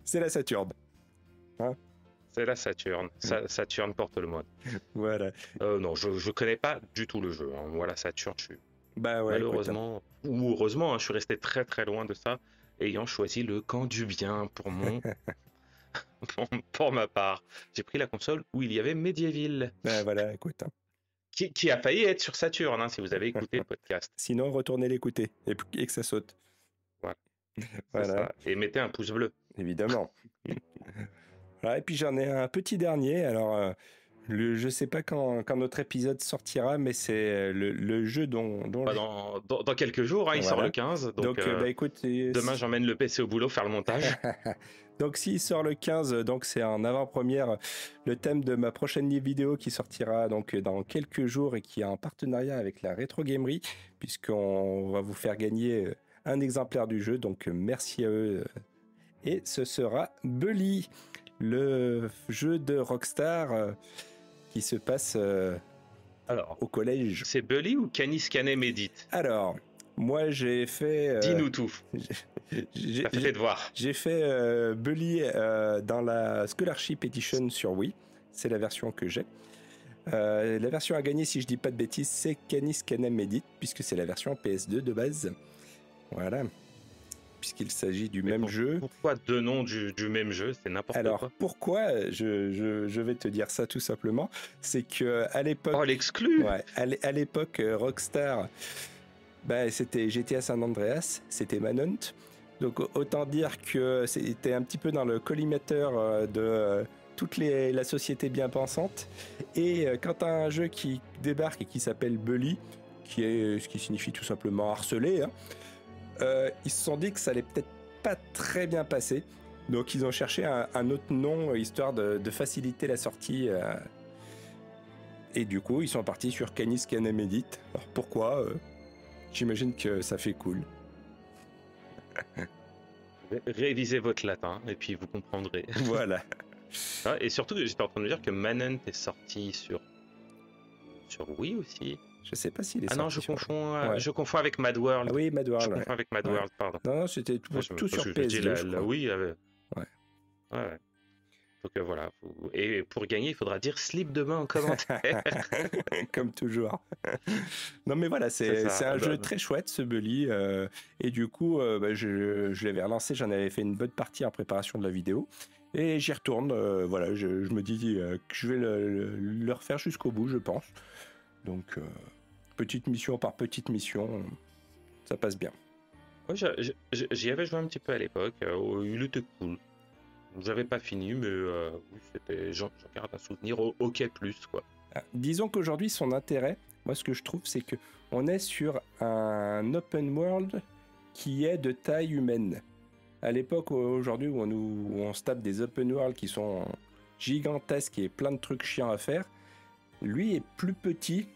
c'est la Saturn. Hein, C'est la Saturn. Saturn porte le mode. voilà. Non, je connais pas du tout le jeu. Hein. Moi, la Saturn, je suis Bah ouais, écoute, malheureusement, ou heureusement, hein, je suis resté très très loin de ça, ayant choisi le camp du bien pour ma part. J'ai pris la console où il y avait Medieval, bah voilà, écoute. Hein. qui a failli être sur Saturn, hein, si vous avez écouté le podcast. Sinon, retournez l'écouter et que ça saute. Voilà, c'est Voilà, ça. Et mettez un pouce bleu. évidemment. Voilà, et puis j'en ai un petit dernier. Alors, je sais pas quand notre épisode sortira, mais c'est le jeu dont Bah, dans quelques jours, hein, il sort voilà. le 15, Donc, bah écoute, demain j'emmène le PC au boulot faire le montage. donc s'il sort le 15, donc c'est en avant-première, le thème de ma prochaine vidéo qui sortira donc dans quelques jours et qui est en partenariat avec la Rétro Gamerie, puisqu'on va vous faire gagner un exemplaire du jeu. Donc merci à eux. Et ce sera Bully, le jeu de Rockstar qui se passe Alors, au collège. c'est Bully ou Canis Canet Médite? Alors, moi j'ai fait... Dis-nous tout. j'ai T'as fait tes devoirs. j'ai fait Bully dans la Scholarship Edition sur Wii. C'est la version que j'ai. La version à gagner, si je dis pas de bêtises, c'est Canis Canem Edit, puisque c'est la version PS2 de base. Voilà. Puisqu'il s'agit du même jeu. Pourquoi deux noms du même jeu? C'est n'importe Alors, quoi. pourquoi je vais te dire ça tout simplement. C'est que à l'époque... Oh, l'exclu! Ouais, à l'époque, Rockstar, bah, c'était GTA San Andreas, c'était Manhunt. Donc autant dire que c'était un petit peu dans le collimateur de toute la société bien pensante. Et quand tu as un jeu qui débarque et qui s'appelle Bully, ce qui signifie tout simplement harceler, hein, ils se sont dit que ça allait peut-être pas très bien passer. Donc ils ont cherché un autre nom, histoire de faciliter la sortie. Et du coup, ils sont partis sur Canis Canem Edit. Alors pourquoi J'imagine que ça fait cool. Révisez votre latin et puis vous comprendrez. Voilà. Ah, et surtout, j'étais en train de me dire que Manhunt est sorti sur Wii aussi. Je sais pas s'il est Ah sorti. non, je sur- confonds, Ouais. je confonds avec Mad World. Ah oui, Mad Je World. confonds Ouais. avec Mad Ouais. World, pardon. Non, c'était tout, Ouais, tout sur parce que je dis PS2, je la crois. Wii avait... Ouais. Ouais. Donc voilà. Et pour gagner, il faudra dire slip demain en commentaire. Comme toujours. Non mais voilà, C'est ça. c'est un Bah, jeu très chouette ce Bully. Et du coup, bah, je l'avais relancé, j'en avais fait une bonne partie en préparation de la vidéo. Et j'y retourne, voilà, je me dis que je vais le refaire jusqu'au bout, je pense. Donc, petite mission par petite mission, ça passe bien. Moi, j'y avais joué un petit peu à l'époque. Il était cool. J'avais pas fini, mais oui, j'en garde un souvenir OK+, quoi. Disons qu'aujourd'hui, son intérêt, moi, ce que je trouve, c'est que on est sur un open world qui est de taille humaine. À l'époque, aujourd'hui, où on se tape des open world qui sont gigantesques et plein de trucs chiants à faire, lui est plus petit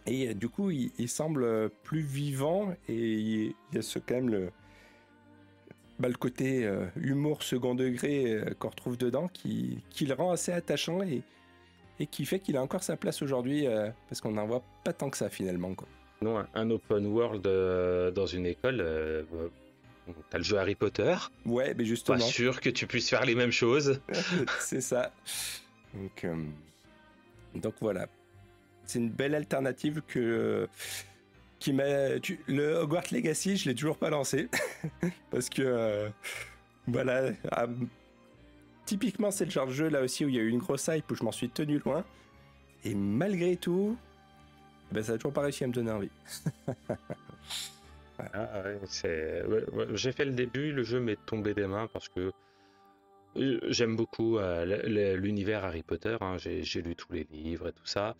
et du coup, il semble plus vivant et il y a quand même le côté humour second degré qu'on retrouve dedans qui le rend assez attachant et qui fait qu'il a encore sa place aujourd'hui parce qu'on n'en voit pas tant que ça finalement, quoi. Non, un open world dans une école, t'as le jeu Harry Potter. Ouais, mais justement. Pas sûr que tu puisses faire les mêmes choses. C'est ça. Donc voilà. C'est une belle alternative qui m'a. Le Hogwarts Legacy, je l'ai toujours pas lancé parce que voilà. Typiquement, c'est le genre de jeu là aussi où il y a eu une grosse hype où je m'en suis tenu loin et malgré tout, ben, ça a toujours pas réussi à me donner envie. Ah ouais, j'ai fait le début, le jeu m'est tombé des mains parce que j'aime beaucoup l'univers Harry Potter, hein. J'ai lu tous les livres et tout ça.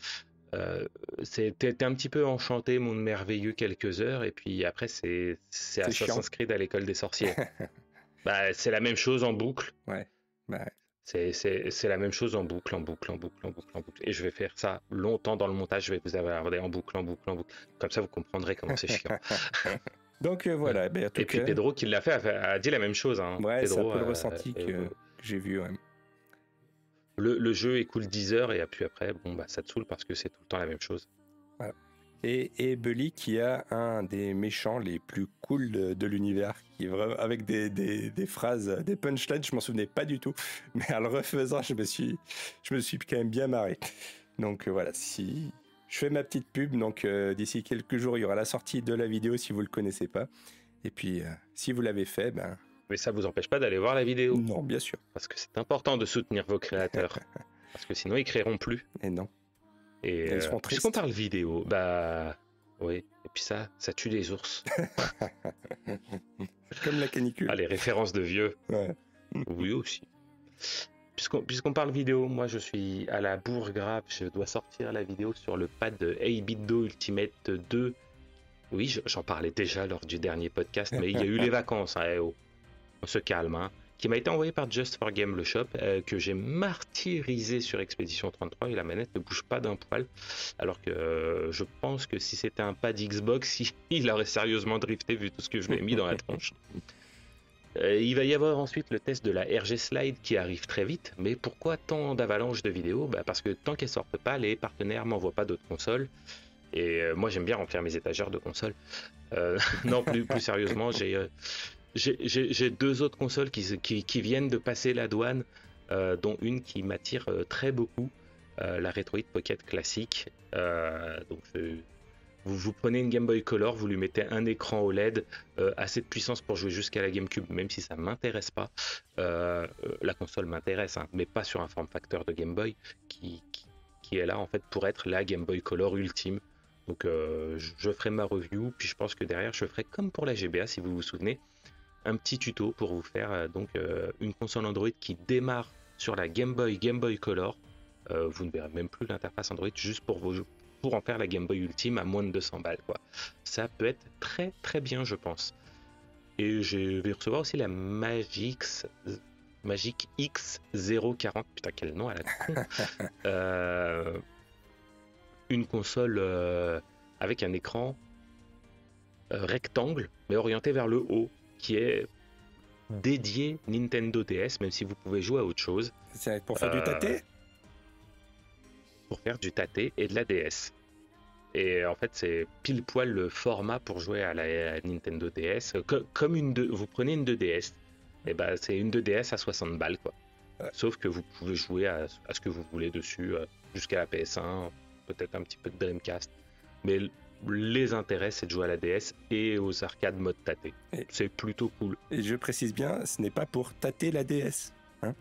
T'es un petit peu enchanté, monde merveilleux, quelques heures, et puis après c'est Assassin's Creed à l'école des sorciers. Bah, c'est la même chose en boucle. Ouais. Bah. C'est la même chose en boucle. Et je vais faire ça longtemps dans le montage, je vais vous avoir en boucle. Comme ça, vous comprendrez comment c'est chiant. Donc voilà. Ben, et puis Pedro qui l'a fait a dit la même chose. Hein. Ouais, Pedro, c'est un peu le ressenti que j'ai vu. Ouais. Le jeu écoule 10 heures et puis après, bon, bah, ça te saoule parce que c'est tout le temps la même chose. Voilà. Et Bully qui a un des méchants les plus cool de l'univers, qui est vraiment avec des phrases, des punchlines, je m'en souvenais pas du tout, mais en le refaisant, je me suis quand même bien marré. Donc voilà, si je fais ma petite pub, donc d'ici quelques jours, il y aura la sortie de la vidéo si vous le connaissez pas. Et puis si vous l'avez fait, ben. Mais ça vous empêche pas d'aller voir la vidéo. Non, bien sûr. Parce que c'est important de soutenir vos créateurs. Parce que sinon, ils créeront plus. Et non. Et ils seront tristes. Puisqu'on parle vidéo, bah oui. Et puis ça tue les ours. Comme la canicule. Ah, les références de vieux. Ouais. Oui aussi. Puisqu'on parle vidéo, moi je suis à la bourre grave. Je dois sortir la vidéo sur le pad de 8BitDo Ultimate 2. Oui, j'en parlais déjà lors du dernier podcast, mais il y a eu les vacances. Hein, on se calme. Hein. Qui m'a été envoyé par Just for Game le shop, que j'ai martyrisé sur Expedition 33 et la manette ne bouge pas d'un poil, alors que je pense que si c'était un pad Xbox, il aurait sérieusement drifté vu tout ce que je lui ai mis dans la tronche. Il va y avoir ensuite le test de la RG Slide qui arrive très vite, mais pourquoi tant d'avalanches de vidéos? Parce que tant qu'elles sortent pas, les partenaires m'envoient pas d'autres consoles, et moi j'aime bien remplir mes étagères de consoles. Non, plus sérieusement, j'ai deux autres consoles qui viennent de passer la douane, dont une qui m'attire très beaucoup, la Retroid Pocket classique. Donc vous prenez une Game Boy Color, vous lui mettez un écran OLED, assez de puissance pour jouer jusqu'à la GameCube, même si ça m'intéresse pas. La console m'intéresse, hein, mais pas sur un form factor de Game Boy qui est là en fait pour être la Game Boy Color ultime. Donc je ferai ma review, puis je pense que derrière je ferai comme pour la GBA si vous vous souvenez. Un petit tuto pour vous faire une console Android qui démarre sur la Game Boy Color. Vous ne verrez même plus l'interface Android, juste pour en faire la Game Boy Ultime à moins de 200 balles, quoi. Ça peut être très très bien, je pense. Et je vais recevoir aussi la Magic X040, putain quel nom à la con. Une console avec un écran rectangle mais orienté vers le haut, qui est dédié Nintendo DS, même si vous pouvez jouer à autre chose. C'est pour faire du tâté? Pour faire du tâté et de la DS. Et en fait, c'est pile poil le format pour jouer à la Nintendo DS. Comme vous prenez une 2DS, et ben c'est une 2DS à 60 balles, quoi. Ouais. Sauf que vous pouvez jouer à ce que vous voulez dessus, jusqu'à la PS1, peut-être un petit peu de Dreamcast. Mais les intérêts, c'est de jouer à la DS et aux arcades mode tâté. C'est plutôt cool. Et je précise bien, ce n'est pas pour tâter la DS. Hein.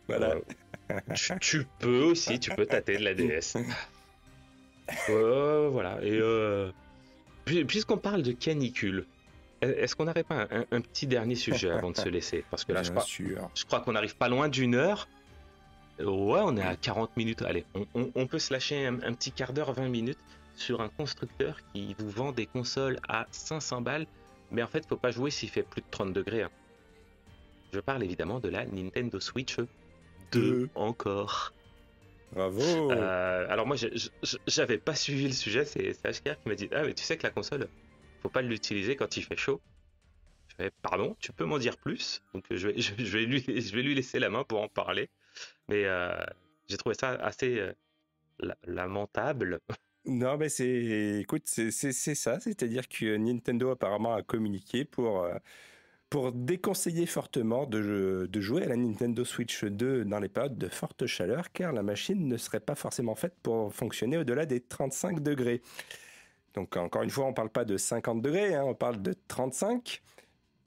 Voilà. Tu peux aussi, tu peux tâter de la DS. Voilà. Et puisqu'on parle de canicule, est-ce qu'on n'aurait pas un petit dernier sujet avant de se laisser? Parce que là, Bien sûr. je crois qu'on n'arrive pas loin d'une heure. Ouais, on est à 40 minutes. Allez, on peut se lâcher un petit quart d'heure, 20 minutes sur un constructeur qui vous vend des consoles à 500 balles. Mais en fait, faut pas jouer s'il fait plus de 30 degrés, hein. Je parle évidemment de la Nintendo Switch 2 encore. Bravo. Alors moi, j'avais pas suivi le sujet. C'est HKR qui m'a dit, ah mais tu sais que la console, faut pas l'utiliser quand il fait chaud. Je fais, pardon, tu peux m'en dire plus? Donc je vais lui laisser la main pour en parler. Mais j'ai trouvé ça assez lamentable. Non, mais écoute, c'est ça. C'est-à-dire que Nintendo apparemment a communiqué pour déconseiller fortement de jouer à la Nintendo Switch 2 dans les périodes de forte chaleur, car la machine ne serait pas forcément faite pour fonctionner au-delà des 35 degrés. Donc encore une fois, on ne parle pas de 50 degrés, hein, on parle de 35.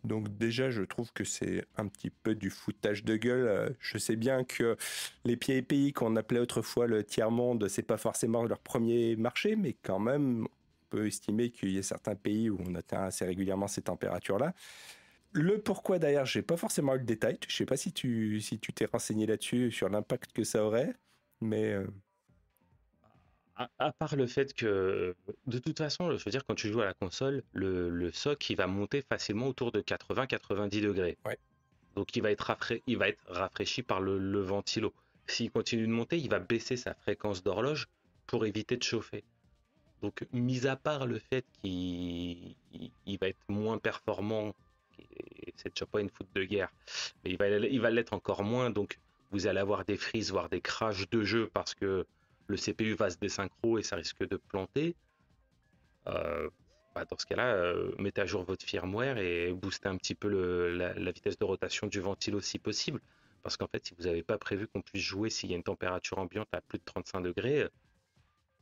Donc déjà, je trouve que c'est un petit peu du foutage de gueule. Je sais bien que les pays qu'on appelait autrefois le tiers-monde, c'est pas forcément leur premier marché, mais quand même, on peut estimer qu'il y a certains pays où on atteint assez régulièrement ces températures-là. Le pourquoi d'ailleurs, j'ai pas forcément eu le détail. Je sais pas si tu t'es renseigné là-dessus sur l'impact que ça aurait, mais À part le fait que, de toute façon, je veux dire, quand tu joues à la console, le SOC, il va monter facilement autour de 80-90 degrés. ouais. Donc il va être rafraîchi par le ventilo. S'il continue de monter, il va baisser sa fréquence d'horloge pour éviter de chauffer. Donc, mis à part le fait qu'il va être moins performant, et c'est déjà pas une foot de guerre, mais il va l'être encore moins. Donc, vous allez avoir des freezes, voire des crashs de jeu parce que le CPU va se désynchro et ça risque de planter. Euh, Dans ce cas-là, mettez à jour votre firmware et boostez un petit peu la vitesse de rotation du ventilo si possible. Parce qu'en fait, si vous n'avez pas prévu qu'on puisse jouer s'il y a une température ambiante à plus de 35 degrés,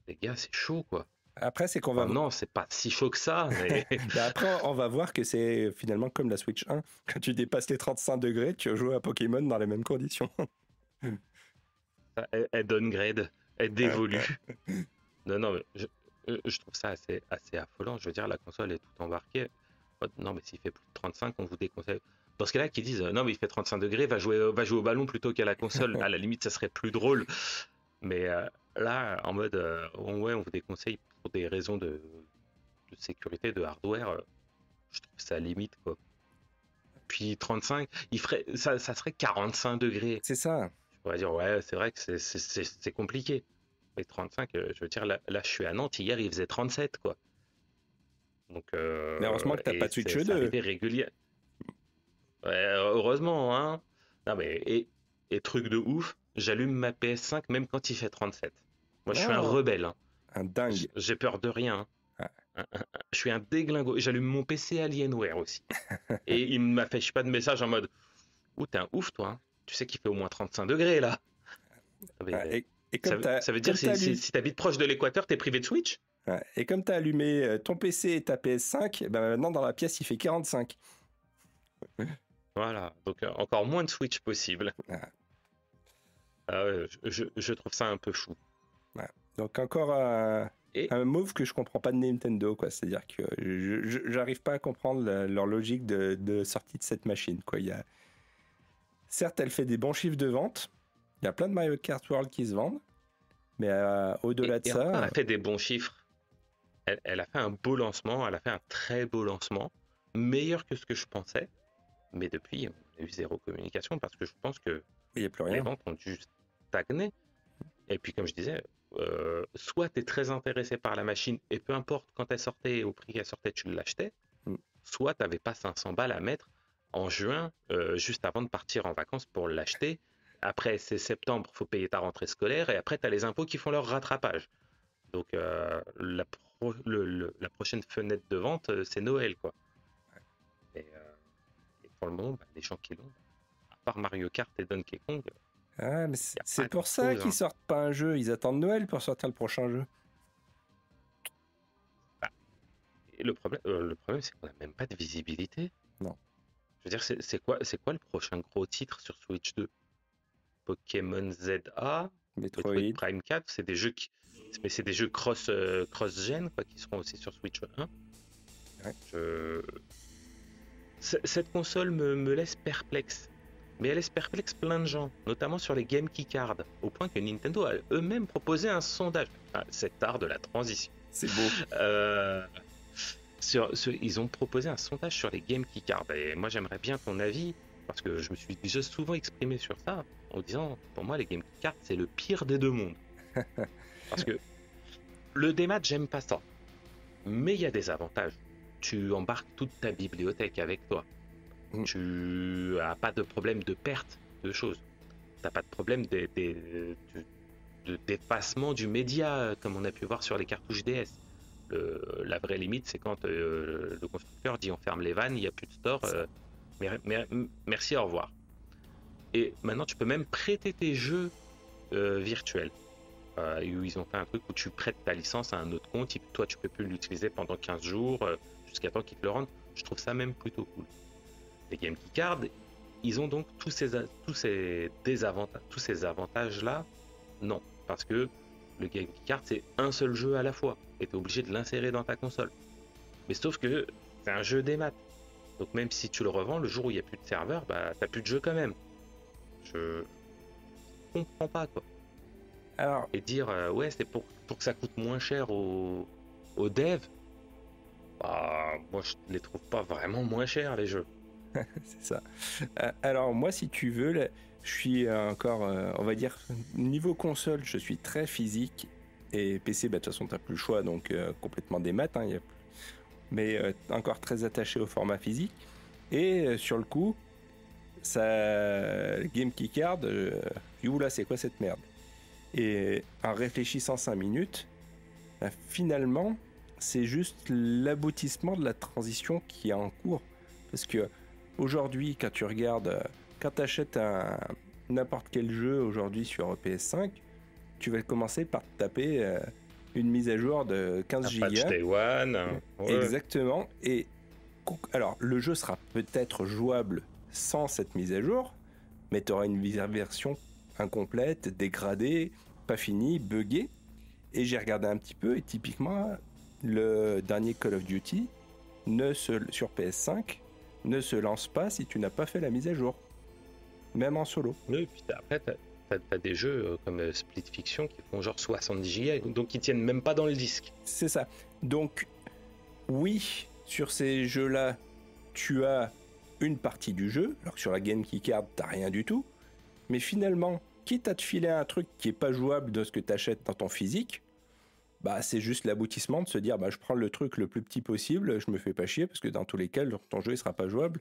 les gars, c'est chaud, quoi. Après, c'est qu'on va. Enfin, non, c'est pas si chaud que ça, mais Mais après, on va voir que c'est finalement comme la Switch 1. Quand tu dépasses les 35 degrés, tu joues à Pokémon dans les mêmes conditions. elle downgrade, elle dévolue. Non, non, mais je trouve ça assez affolant. Je veux dire, la console est tout embarquée. Non, mais s'il fait plus de 35, on vous déconseille. Dans ce cas-là, qui disent non, mais il fait 35 degrés, va jouer au ballon plutôt qu'à la console. À la limite, ça serait plus drôle. Mais là, en mode ouais, on vous déconseille pour des raisons de sécurité, de hardware. Je trouve ça limite, quoi. Puis 35, ça serait 45 degrés. C'est ça. Je pourrais dire, ouais, c'est vrai que c'est compliqué. Mais 35, je veux dire, là, je suis à Nantes, hier, il faisait 37, quoi. Donc, Mais heureusement que t'as pas de Switch 2. ça arrivait régulier. Ouais, heureusement, hein. Non, mais, et truc de ouf, j'allume ma PS5 même quand il fait 37. Moi, je suis un rebelle, hein. Un dingue. J'ai peur de rien. Je suis un déglingo. J'allume mon PC Alienware aussi. Et il ne m'affiche pas de message en mode, ouh, t'es un ouf, toi, hein. Tu sais qu'il fait au moins 35 degrés, là. Mais, Et comme ça veut dire si t'habites proche de l'équateur, t'es privé de Switch? Et comme t'as allumé ton PC et ta PS5, ben maintenant dans la pièce il fait 45. Voilà, donc encore moins de Switch possible. Ouais, je trouve ça un peu chou. Donc encore un move que je comprends pas de Nintendo, quoi. C'est-à-dire que j'arrive pas à comprendre leur logique de sortie de cette machine, quoi. Certes, elle fait des bons chiffres de vente. Il y a plein de Mario Kart World qui se vendent. Mais au-delà de ça... Elle a fait des bons chiffres. Elle a fait un beau lancement. Elle a fait un très beau lancement. Meilleur que ce que je pensais. Mais depuis, on a eu zéro communication parce que je pense que il y a plus rien. Les ventes ont dû stagner. Et puis, comme je disais, soit tu es très intéressé par la machine et peu importe quand elle sortait, au prix qu'elle sortait, tu l'achetais. Soit tu n'avais pas 500 balles à mettre en juin, juste avant de partir en vacances pour l'acheter. Après, c'est septembre, il faut payer ta rentrée scolaire. Et après, tu as les impôts qui font leur rattrapage. Donc, la prochaine fenêtre de vente, c'est Noël, quoi. Et pour le moment, les gens qui l'ont, à part Mario Kart et Donkey Kong... Ah, mais c'est pour ça qu'ils sortent pas un jeu. Ils attendent Noël pour sortir le prochain jeu. Et le problème c'est qu'on n'a même pas de visibilité. Non. Je veux dire, c'est quoi le prochain gros titre sur Switch 2? Pokémon ZA, Metroid Prime 4, c'est des jeux mais c'est des jeux cross-gen, quoi, qui seront aussi sur Switch 1. Ouais. Cette console me laisse perplexe. Mais elle laisse perplexe plein de gens, notamment sur les Game Keycard, au point que Nintendo a eux-mêmes proposé un sondage. Ah, cet art de la transition. C'est beau. Euh, ils ont proposé un sondage sur les Game Keycard. Et moi, j'aimerais bien ton avis, parce que je me suis déjà souvent exprimé sur ça, en disant, pour moi, les Game Keycard, c'est le pire des deux mondes. Parce que le démat, j'aime pas ça. Mais il y a des avantages. Tu embarques toute ta bibliothèque avec toi. Tu as pas de problème de perte de choses. T'as pas de problème d'effacement du média, comme on a pu voir sur les cartouches DS. La vraie limite, c'est quand le constructeur dit on ferme les vannes, il n'y a plus de store, merci, au revoir. Et maintenant, tu peux même prêter tes jeux virtuels. Où ils ont fait un truc où tu prêtes ta licence à un autre compte, toi tu peux plus l'utiliser pendant 15 jours, jusqu'à temps qu'ils te le rendent. Je trouve ça même plutôt cool. Les Game Keycard, ils ont donc tous ces avantages-là. Non, parce que le Game Keycard, c'est un seul jeu à la fois, et tu es obligé de l'insérer dans ta console. Mais sauf que c'est un jeu des maths. Donc même si tu le revends, le jour où il n'y a plus de serveur, bah t'as plus de jeu quand même. Je comprends pas, quoi. Alors, Et dire ouais, c'est pour que ça coûte moins cher aux devs, bah moi je les trouve pas vraiment moins chers les jeux. c'est ça. Alors, moi, si tu veux, là, je suis encore, on va dire, niveau console, je suis très physique. Et PC, bah, de toute façon, t'as plus le choix, donc complètement des maths. Hein, mais encore très attaché au format physique. Et sur le coup, ça, Game Keycard, oula, c'est quoi cette merde? Et en réfléchissant 5 minutes, bah, finalement, c'est juste l'aboutissement de la transition qui est en cours. Parce que aujourd'hui, quand tu regardes, quand tu achètes n'importe quel jeu aujourd'hui sur PS5, tu vas commencer par te taper une mise à jour de 15 Un patch gigas. Day One. Ouais. Exactement. Et alors, le jeu sera peut-être jouable sans cette mise à jour, mais tu auras une version incomplète, dégradée, pas finie, buggée. Et j'ai regardé un petit peu, et typiquement, le dernier Call of Duty sur PS5 ne se lance pas si tu n'as pas fait la mise à jour, même en solo. Oui, et puis après, t'as des jeux comme Split Fiction qui font genre 70 gigas, donc ils tiennent même pas dans le disque. C'est ça. Donc, oui, sur ces jeux-là, tu as une partie du jeu, alors que sur la Game Keycard, t'as rien du tout. Mais finalement, quitte à te filer un truc qui est pas jouable de ce que tu achètes dans ton physique, bah c'est juste l'aboutissement de se dire bah je prends le truc le plus petit possible, je me fais pas chier parce que dans tous les cas ton jeu il sera pas jouable.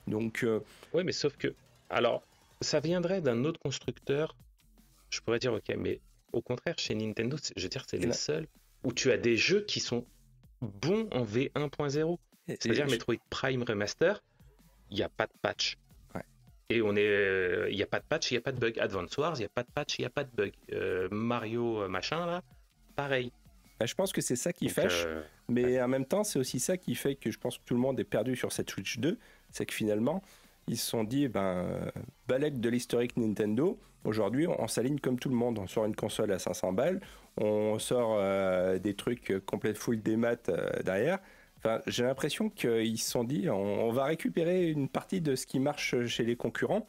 Donc Oui, mais sauf que, alors, ça viendrait d'un autre constructeur, je pourrais dire ok, mais au contraire, chez Nintendo, je veux dire, c'est les seuls où tu as des jeux qui sont bons en V1.0. C'est-à-dire Metroid Prime Remaster, il n'y a pas de patch. Ouais. Et il n'y a pas de patch, il n'y a pas de bug. Advance Wars, il n'y a pas de patch, il n'y a pas de bug. Mario machin là, pareil. Je pense que c'est ça qui fâche, mais en même temps, c'est aussi ça qui fait que je pense que tout le monde est perdu sur cette Switch 2. C'est que finalement, ils se sont dit, balèque de l'historique Nintendo, aujourd'hui, on s'aligne comme tout le monde. On sort une console à 500 balles, on sort des trucs complètement full des maths derrière. Enfin, j'ai l'impression qu'ils se sont dit, on va récupérer une partie de ce qui marche chez les concurrents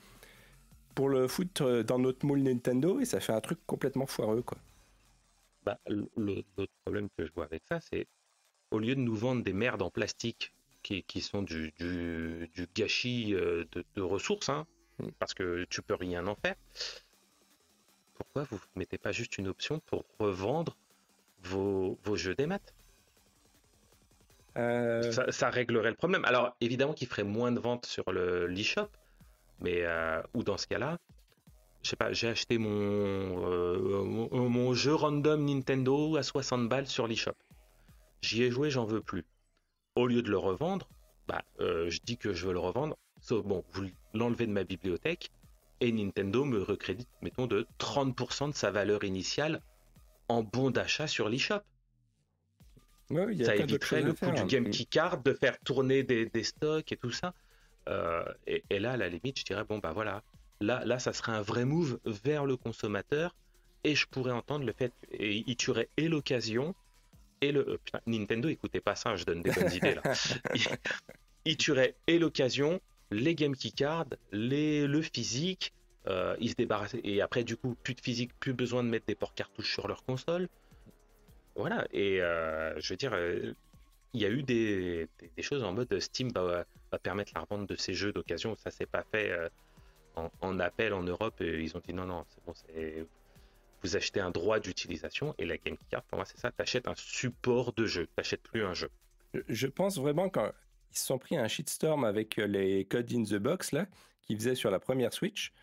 pour le foutre dans notre moule Nintendo, et ça fait un truc complètement foireux, quoi. Bah, l'autre problème que je vois avec ça, c'est au lieu de nous vendre des merdes en plastique qui sont du gâchis de ressources, hein, parce que tu peux rien en faire, pourquoi vous ne mettez pas juste une option pour revendre vos jeux des maths? Ça réglerait le problème. Alors évidemment qu'il ferait moins de ventes sur l'eShop, mais ou dans ce cas-là, je sais pas, j'ai acheté mon jeu random Nintendo à 60 balles sur l'eShop. J'y ai joué, j'en veux plus. Au lieu de le revendre, je dis que je veux le revendre. Sauf bon, vous l'enlevez de ma bibliothèque et Nintendo me recrédite, mettons, de 30% de sa valeur initiale en bon d'achat sur l'eShop. Ouais, Ça éviterait le coût du Game Keycard de faire tourner des stocks et tout ça. Et là, à la limite, je dirais, bon, bah voilà, là, ça serait un vrai move vers le consommateur et je pourrais entendre le fait, et il tuerait et l'occasion et le... putain, Nintendo, écoutez pas ça, je donne des bonnes idées là. ils tueraient et l'occasion, les game keycards, le physique, ils se débarrassaient. Et après, du coup, plus de physique, plus besoin de mettre des ports cartouches sur leur console. Voilà, et je veux dire, il y a eu des choses en mode Steam va permettre la revente de ces jeux d'occasion. Ça s'est pas fait en appel en Europe. Et ils ont dit non, non, c'est bon, vous achetez un droit d'utilisation et la Game Card, pour moi, c'est ça. Tu achètes un support de jeu, tu n'achètes plus un jeu. Je pense vraiment qu'ils se sont pris un shitstorm avec les codes in the box là, qu'ils faisaient sur la première Switch.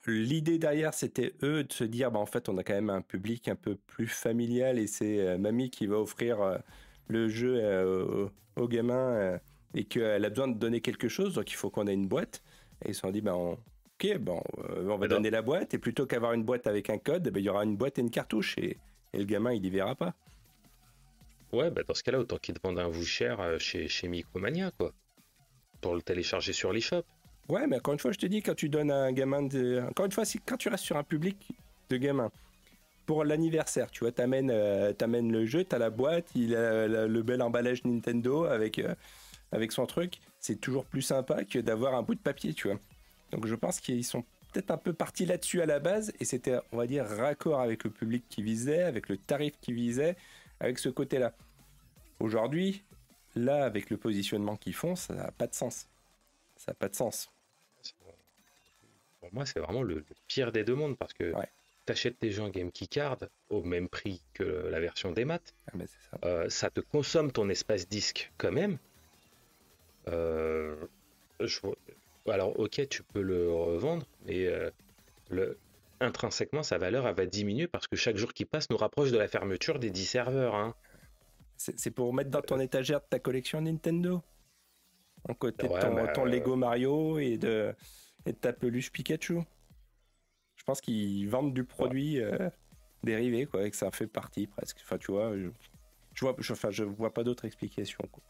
L'idée derrière, c'était eux de se dire, bah, en fait, on a quand même un public un peu plus familial et c'est mamie qui va offrir le jeu aux gamins et qu'elle a besoin de donner quelque chose, donc il faut qu'on ait une boîte. Et ils se sont dit, bah, ok, bon, on va donner la boîte et plutôt qu'avoir une boîte avec un code, bah, il y aura une boîte et une cartouche et le gamin, il y verra pas. Ouais, bah dans ce cas-là, autant qu'ils te vendent un vous cher chez Micromania, quoi, pour le télécharger sur l'eShop. Ouais, mais encore une fois, je te dis, quand tu donnes à un gamin encore une fois, quand tu restes sur un public de gamins, pour l'anniversaire, tu vois, t'amènes le jeu, t'as la boîte, il a le bel emballage Nintendo avec son truc, c'est toujours plus sympa que d'avoir un bout de papier, tu vois. Donc je pense qu'ils sont peut-être un peu partis là-dessus à la base, et c'était, on va dire, raccord avec le public qui visait, avec le tarif qui visait, avec ce côté-là. Aujourd'hui, là, avec le positionnement qu'ils font, ça n'a pas de sens. Ça n'a pas de sens. Pour moi, c'est vraiment le pire des deux mondes parce que t'achètes tes jeux en Game Keycard au même prix que la version des maths. Ah, mais c'est ça. Ça te consomme ton espace disque quand même. Alors, ok, tu peux le revendre, mais intrinsèquement, sa valeur elle va diminuer parce que chaque jour qui passe nous rapproche de la fermeture des 10 serveurs. Hein. C'est pour mettre dans ton étagère de ta collection Nintendo. En côté de ton Lego Mario et de ta peluche Pikachu. Je pense qu'ils vendent du produit dérivé, quoi, et que ça fait partie presque. Enfin, tu vois, je vois pas d'autre explication, quoi.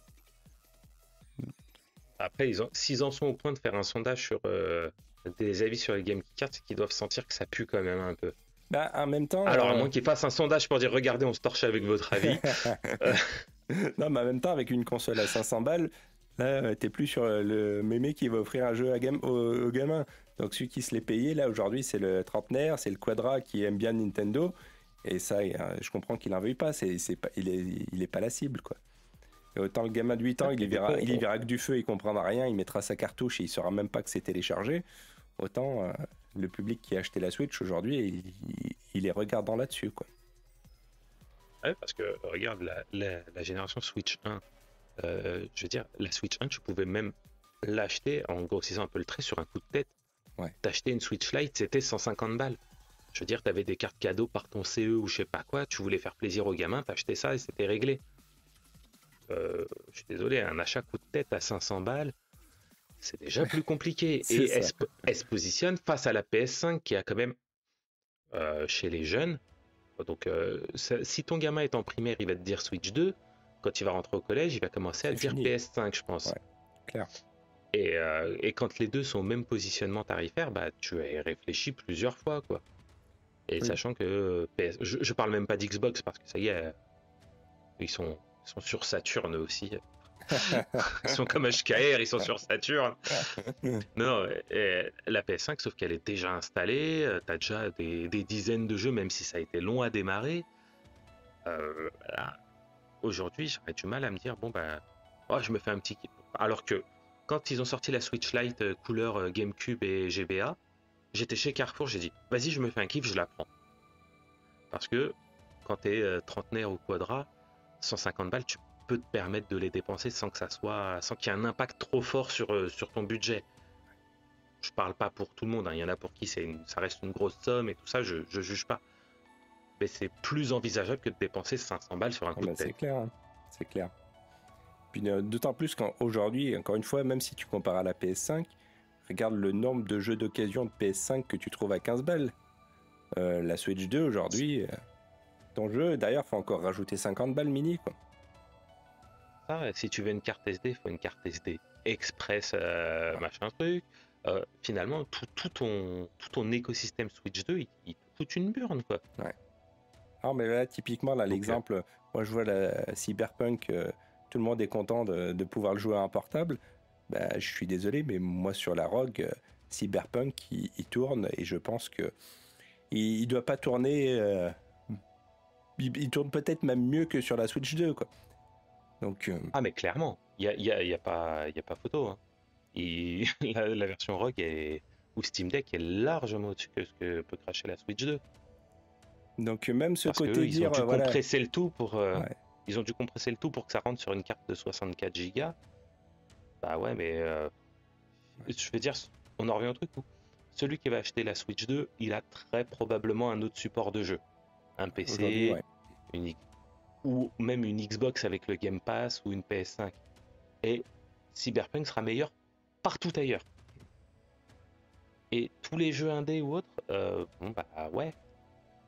Après, s'ils en sont au point de faire un sondage sur des avis sur les Game Keycards, c'est qu'ils doivent sentir que ça pue quand même un peu. Bah, en même temps. Alors, à moins qu'ils fassent un sondage pour dire regardez, on se torche avec votre avis. Non, mais en même temps, avec une console à 500 balles, là, t'es plus sur le mémé qui va offrir un jeu au gamin. Donc, celui qui se l'est payé, là, aujourd'hui, c'est le trentenaire, c'est le quadra qui aime bien Nintendo. Et ça, je comprends qu'il en veuille pas. Il est pas la cible, quoi. Et autant le gamin de 8 ans, il y verra que du feu, il comprendra rien, il mettra sa cartouche et il saura même pas que c'est téléchargé. Autant le public qui a acheté la Switch aujourd'hui, il est regardant là-dessus, quoi. Ouais, parce que regarde la génération Switch 1. Je veux dire, la Switch 1, tu pouvais même l'acheter en grossissant un peu le trait sur un coup de tête. Ouais. T'achetais une Switch Lite, c'était 150 balles. Je veux dire, t'avais des cartes cadeaux par ton CE ou je sais pas quoi, tu voulais faire plaisir aux gamins, t'achetais ça et c'était réglé. Je suis désolé, un achat coup de tête à 500 balles, c'est déjà plus compliqué. Et elle se positionne face à la PS5 qui a quand même, chez les jeunes, donc si ton gamin est en primaire, il va te dire Switch 2, quand il va rentrer au collège, il va commencer à te dire PS5, je pense. Ouais, clair. Et quand les deux sont au même positionnement tarifaire, bah, tu as réfléchi plusieurs fois, quoi. Et sachant que je parle même pas d'Xbox parce que ça y est, ils sont sur Saturn aussi. Ils sont comme HKR, ils sont sur Saturn. Non, la PS5, sauf qu'elle est déjà installée, t'as déjà des dizaines de jeux, même si ça a été long à démarrer. Aujourd'hui, j'aurais du mal à me dire, bon, bah, je me fais un petit kiff. Alors que quand ils ont sorti la Switch Lite couleur GameCube et GBA, j'étais chez Carrefour, j'ai dit, vas-y, je me fais un kiff, je la prends. Parce que quand t'es trentenaire ou quadra, 150 balles, tu peux te permettre de les dépenser sans qu'il y ait un impact trop fort sur ton budget. Je parle pas pour tout le monde, hein. Il y en a pour qui ça reste une grosse somme et tout ça, je juge pas. Mais c'est plus envisageable que de dépenser 500 balles sur un coup de tête. C'est clair, hein. C'est clair. Puis d'autant plus qu'aujourd'hui, encore une fois, même si tu compares à la PS5, regarde le nombre de jeux d'occasion de PS5 que tu trouves à 15 balles. La Switch 2 aujourd'hui, ton jeu, d'ailleurs, faut encore rajouter 50 balles mini, quoi. Si tu veux une carte SD, il faut une carte SD Express, machin truc. Finalement, tout ton écosystème Switch 2, il te coûte une burne, quoi. Ouais. Alors, mais là, typiquement, là, l'exemple, moi je vois la Cyberpunk, tout le monde est content de pouvoir le jouer à un portable. bah, je suis désolé, mais moi sur la ROG, Cyberpunk, il tourne et je pense que il doit pas tourner. Il tourne peut-être même mieux que sur la Switch 2, quoi. Donc, Ah, mais clairement, il y a pas photo, hein. La version ROG ou Steam Deck est largement au-dessus que ce que peut cracher la Switch 2. même ce Parce côté qu'eux, dire, voilà. Ouais. ils ont dû compresser le tout pour que ça rentre sur une carte de 64 Go. Bah ouais, mais je veux dire, on en revient au truc où celui qui va acheter la Switch 2, il a très probablement un autre support de jeu. Un Aujourd'hui, PC, ouais. une, ou même une Xbox avec le Game Pass ou une PS5. Et Cyberpunk sera meilleur partout ailleurs. Et tous les jeux indés ou autres, bon bah ouais.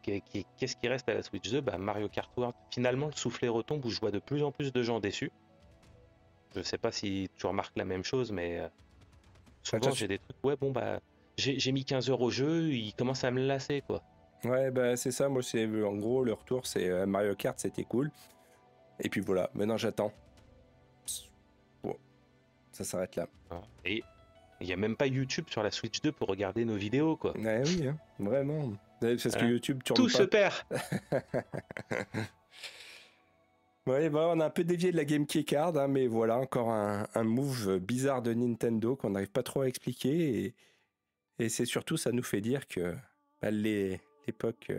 Qu'est-ce qui reste à la Switch 2? Bah Mario Kart World. Finalement, le soufflet retombe où je vois de plus en plus de gens déçus. Je sais pas si tu remarques la même chose, mais souvent j'ai des trucs, ouais, bon bah j'ai mis 15 € au jeu, il commence à me lasser quoi. Ouais, bah, c'est ça. Moi, c'est en gros le retour, c'est Mario Kart, c'était cool. Et puis voilà, maintenant j'attends. Bon, ça s'arrête là. Voilà. Et il n'y a même pas YouTube sur la Switch 2 pour regarder nos vidéos quoi. Ouais, oui, hein, vraiment. C'est parce que Hein. YouTube tourne Tout se pas. perd. Ouais, bah, on a un peu dévié de la Game Key Card, hein, mais voilà, encore un move bizarre de Nintendo qu'on n'arrive pas trop à expliquer. Et c'est surtout, ça nous fait dire que bah, l'époque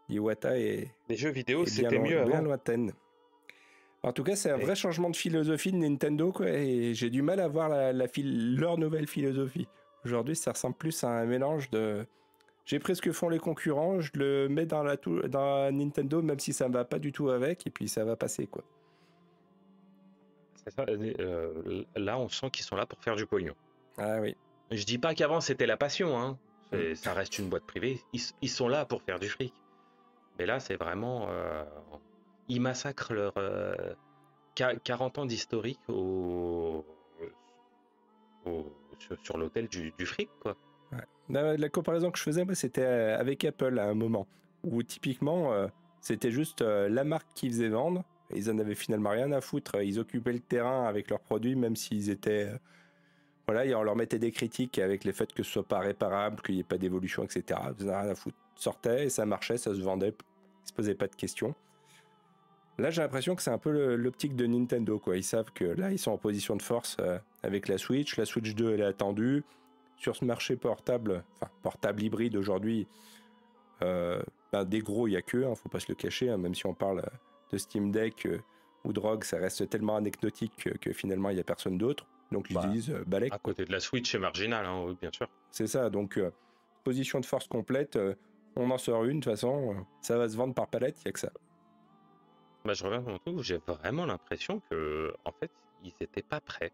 Iwata Les jeux vidéo, est c'était mieux bien avant. lointaine. En tout cas, c'est un Et vrai changement de philosophie de Nintendo, quoi, et j'ai du mal à voir leur nouvelle philosophie. Aujourd'hui, ça ressemble plus à un mélange de... J'ai pris ce que font les concurrents, je le mets dans Nintendo, même si ça ne va pas du tout avec, et puis ça va passer, quoi. c'est ça, là, on sent qu'ils sont là pour faire du pognon. Ah oui. Je dis pas qu'avant c'était la passion, hein. Mm. Ça reste une boîte privée. Ils sont là pour faire du fric. Mais là, c'est vraiment. Ils massacrent leur 40 ans d'historique sur l'autel du fric, quoi. Ouais. La comparaison que je faisais, moi, c'était avec Apple à un moment, où typiquement, c'était juste la marque qui faisait vendre, et ils en avaient finalement rien à foutre. Ils occupaient le terrain avec leurs produits, même s'ils étaient... voilà, et on leur mettait des critiques avec les faits que ce soit pas réparable, qu'il n'y ait pas d'évolution, etc. Ils n'en avaient rien à foutre. Sortait, et ça marchait, ça se vendait, ils se posaient pas de questions. Là, j'ai l'impression que c'est un peu l'optique de Nintendo, quoi. Ils savent que là, ils sont en position de force avec la Switch. La Switch 2, elle est attendue. Sur ce marché portable, enfin portable hybride aujourd'hui, des gros, il n'y a que, faut pas se le cacher, hein, même si on parle de Steam Deck ou de ROG, ça reste tellement anecdotique que finalement, il n'y a personne d'autre. Donc ils Bah, disent, balèque. à côté de la Switch, c'est marginal, hein, oui, bien sûr. C'est ça, donc position de force complète, on en sort une, de toute façon, ça va se vendre par palette, il n'y a que ça. Bah, je reviens sur mon truc où j'ai vraiment l'impression que, en fait, ils n'étaient pas prêts.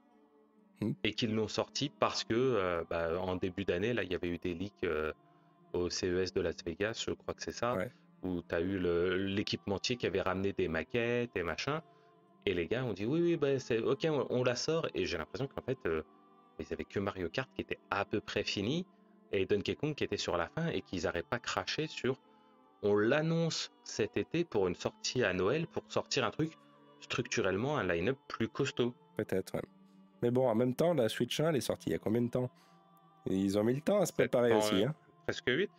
Mm. Et qu'ils l'ont sorti parce que, en début d'année, là, il y avait eu des leaks au CES de Las Vegas, je crois que c'est ça, Ouais. où tu as eu l'équipementier qui avait ramené des maquettes et machin. Et les gars ont dit oui, oui, bah, c'est ok, on la sort. Et j'ai l'impression qu'en fait, ils avaient que Mario Kart qui était à peu près fini et Donkey Kong qui était sur la fin et qu'ils n'arrêtent pas craché sur on l'annonce cet été pour une sortie à Noël pour sortir un truc structurellement, un line-up plus costaud. Peut-être, ouais. Mais bon, en même temps, la Switch 1, elle est sortie il y a combien de temps? Et ils ont mis le temps à se 7 préparer ans, aussi, hein. presque 8.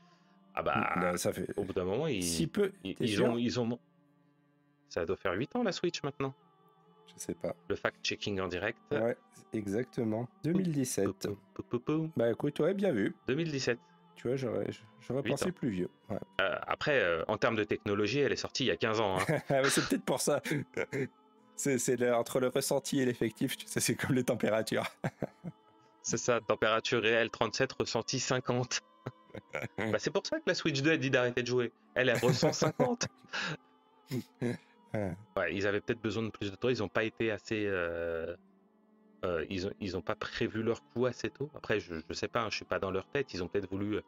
Ah bah, Ça fait au bout d'un moment, si peu, t'es sûr? ils ont. Ça doit faire 8 ans la Switch maintenant. Je sais pas. Le fact-checking en direct. Ouais, exactement. 2017. Bah écoute, ouais, bien vu. 2017. Tu vois, j'aurais 8 pensé ans. plus vieux. Ouais. Après, en termes de technologie, elle est sortie il y a 15 ans. Hein. Ah, mais c'est peut-être pour ça. Entre le ressenti et l'effectif, tu sais, c'est comme les températures. C'est ça, température réelle 37, ressenti 50. Bah, c'est pour ça que la Switch 2 a dit d'arrêter de jouer. Elle ressent 50. Ouais, ils avaient peut-être besoin de plus de temps. Ils n'ont pas été assez. Ils ont pas prévu leur coup assez tôt. Après, je sais pas, hein, je suis pas dans leur tête. Ils ont peut-être voulu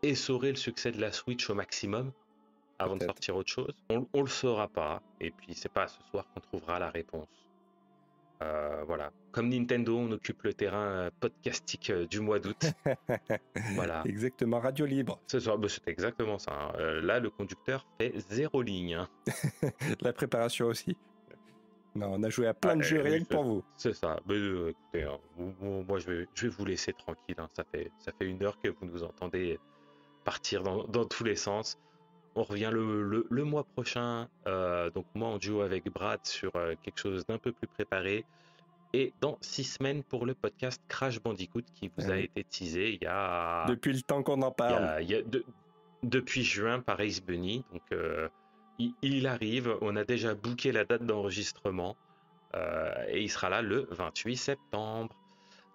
essorer le succès de la Switch au maximum avant de Peut-être. sortir autre chose. On le saura pas. Et puis, c'est pas ce soir qu'on trouvera la réponse. Voilà. Comme Nintendo, on occupe le terrain podcastique du mois d'août. Voilà. Exactement, radio libre. Ce soir, bah, c'est exactement ça. Hein. Là, le conducteur fait 0 ligne. Hein. La préparation aussi. Non, on a joué à plein de jeux rien que pour vous. C'est ça. Mais écoutez, hein, moi je vais vous laisser tranquille. Hein. Ça fait 1 heure que vous nous entendez partir dans tous les sens. On revient le mois prochain. Donc moi on joue avec Brad sur quelque chose d'un peu plus préparé. Et dans 6 semaines pour le podcast Crash Bandicoot qui vous a été teasé il y a... Depuis le temps qu'on en parle. Depuis juin par Ace Bunny. Donc il arrive. On a déjà booké la date d'enregistrement. Et il sera là le 28 septembre.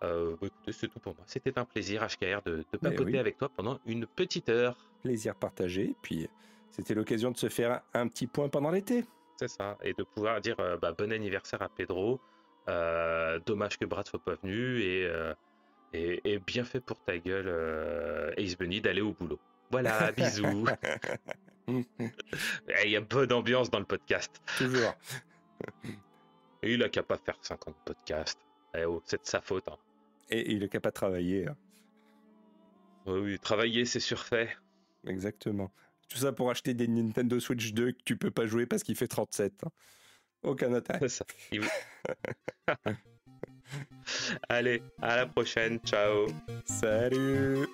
Écoutez, c'est tout pour moi. C'était un plaisir, HKR, de papoter avec toi pendant une petite heure. Plaisir partagé. Puis c'était l'occasion de se faire un petit point pendant l'été. C'est ça. Et de pouvoir dire bon anniversaire à Pedro. Dommage que Brad soit pas venu. Et bien fait pour ta gueule, Ace Bunny, d'aller au boulot. Voilà, bisous. Il y a bonne ambiance dans le podcast. Toujours. Et il a qu'à pas faire 50 podcasts. C'est de sa faute. Hein. Et il est capable de travailler. Hein. Oui, travailler, c'est surfait. Exactement. Tout ça pour acheter des Nintendo Switch 2 que tu peux pas jouer parce qu'il fait 37. Hein. Aucun intérêt. C'est ça. Allez, à la prochaine. Ciao. Salut.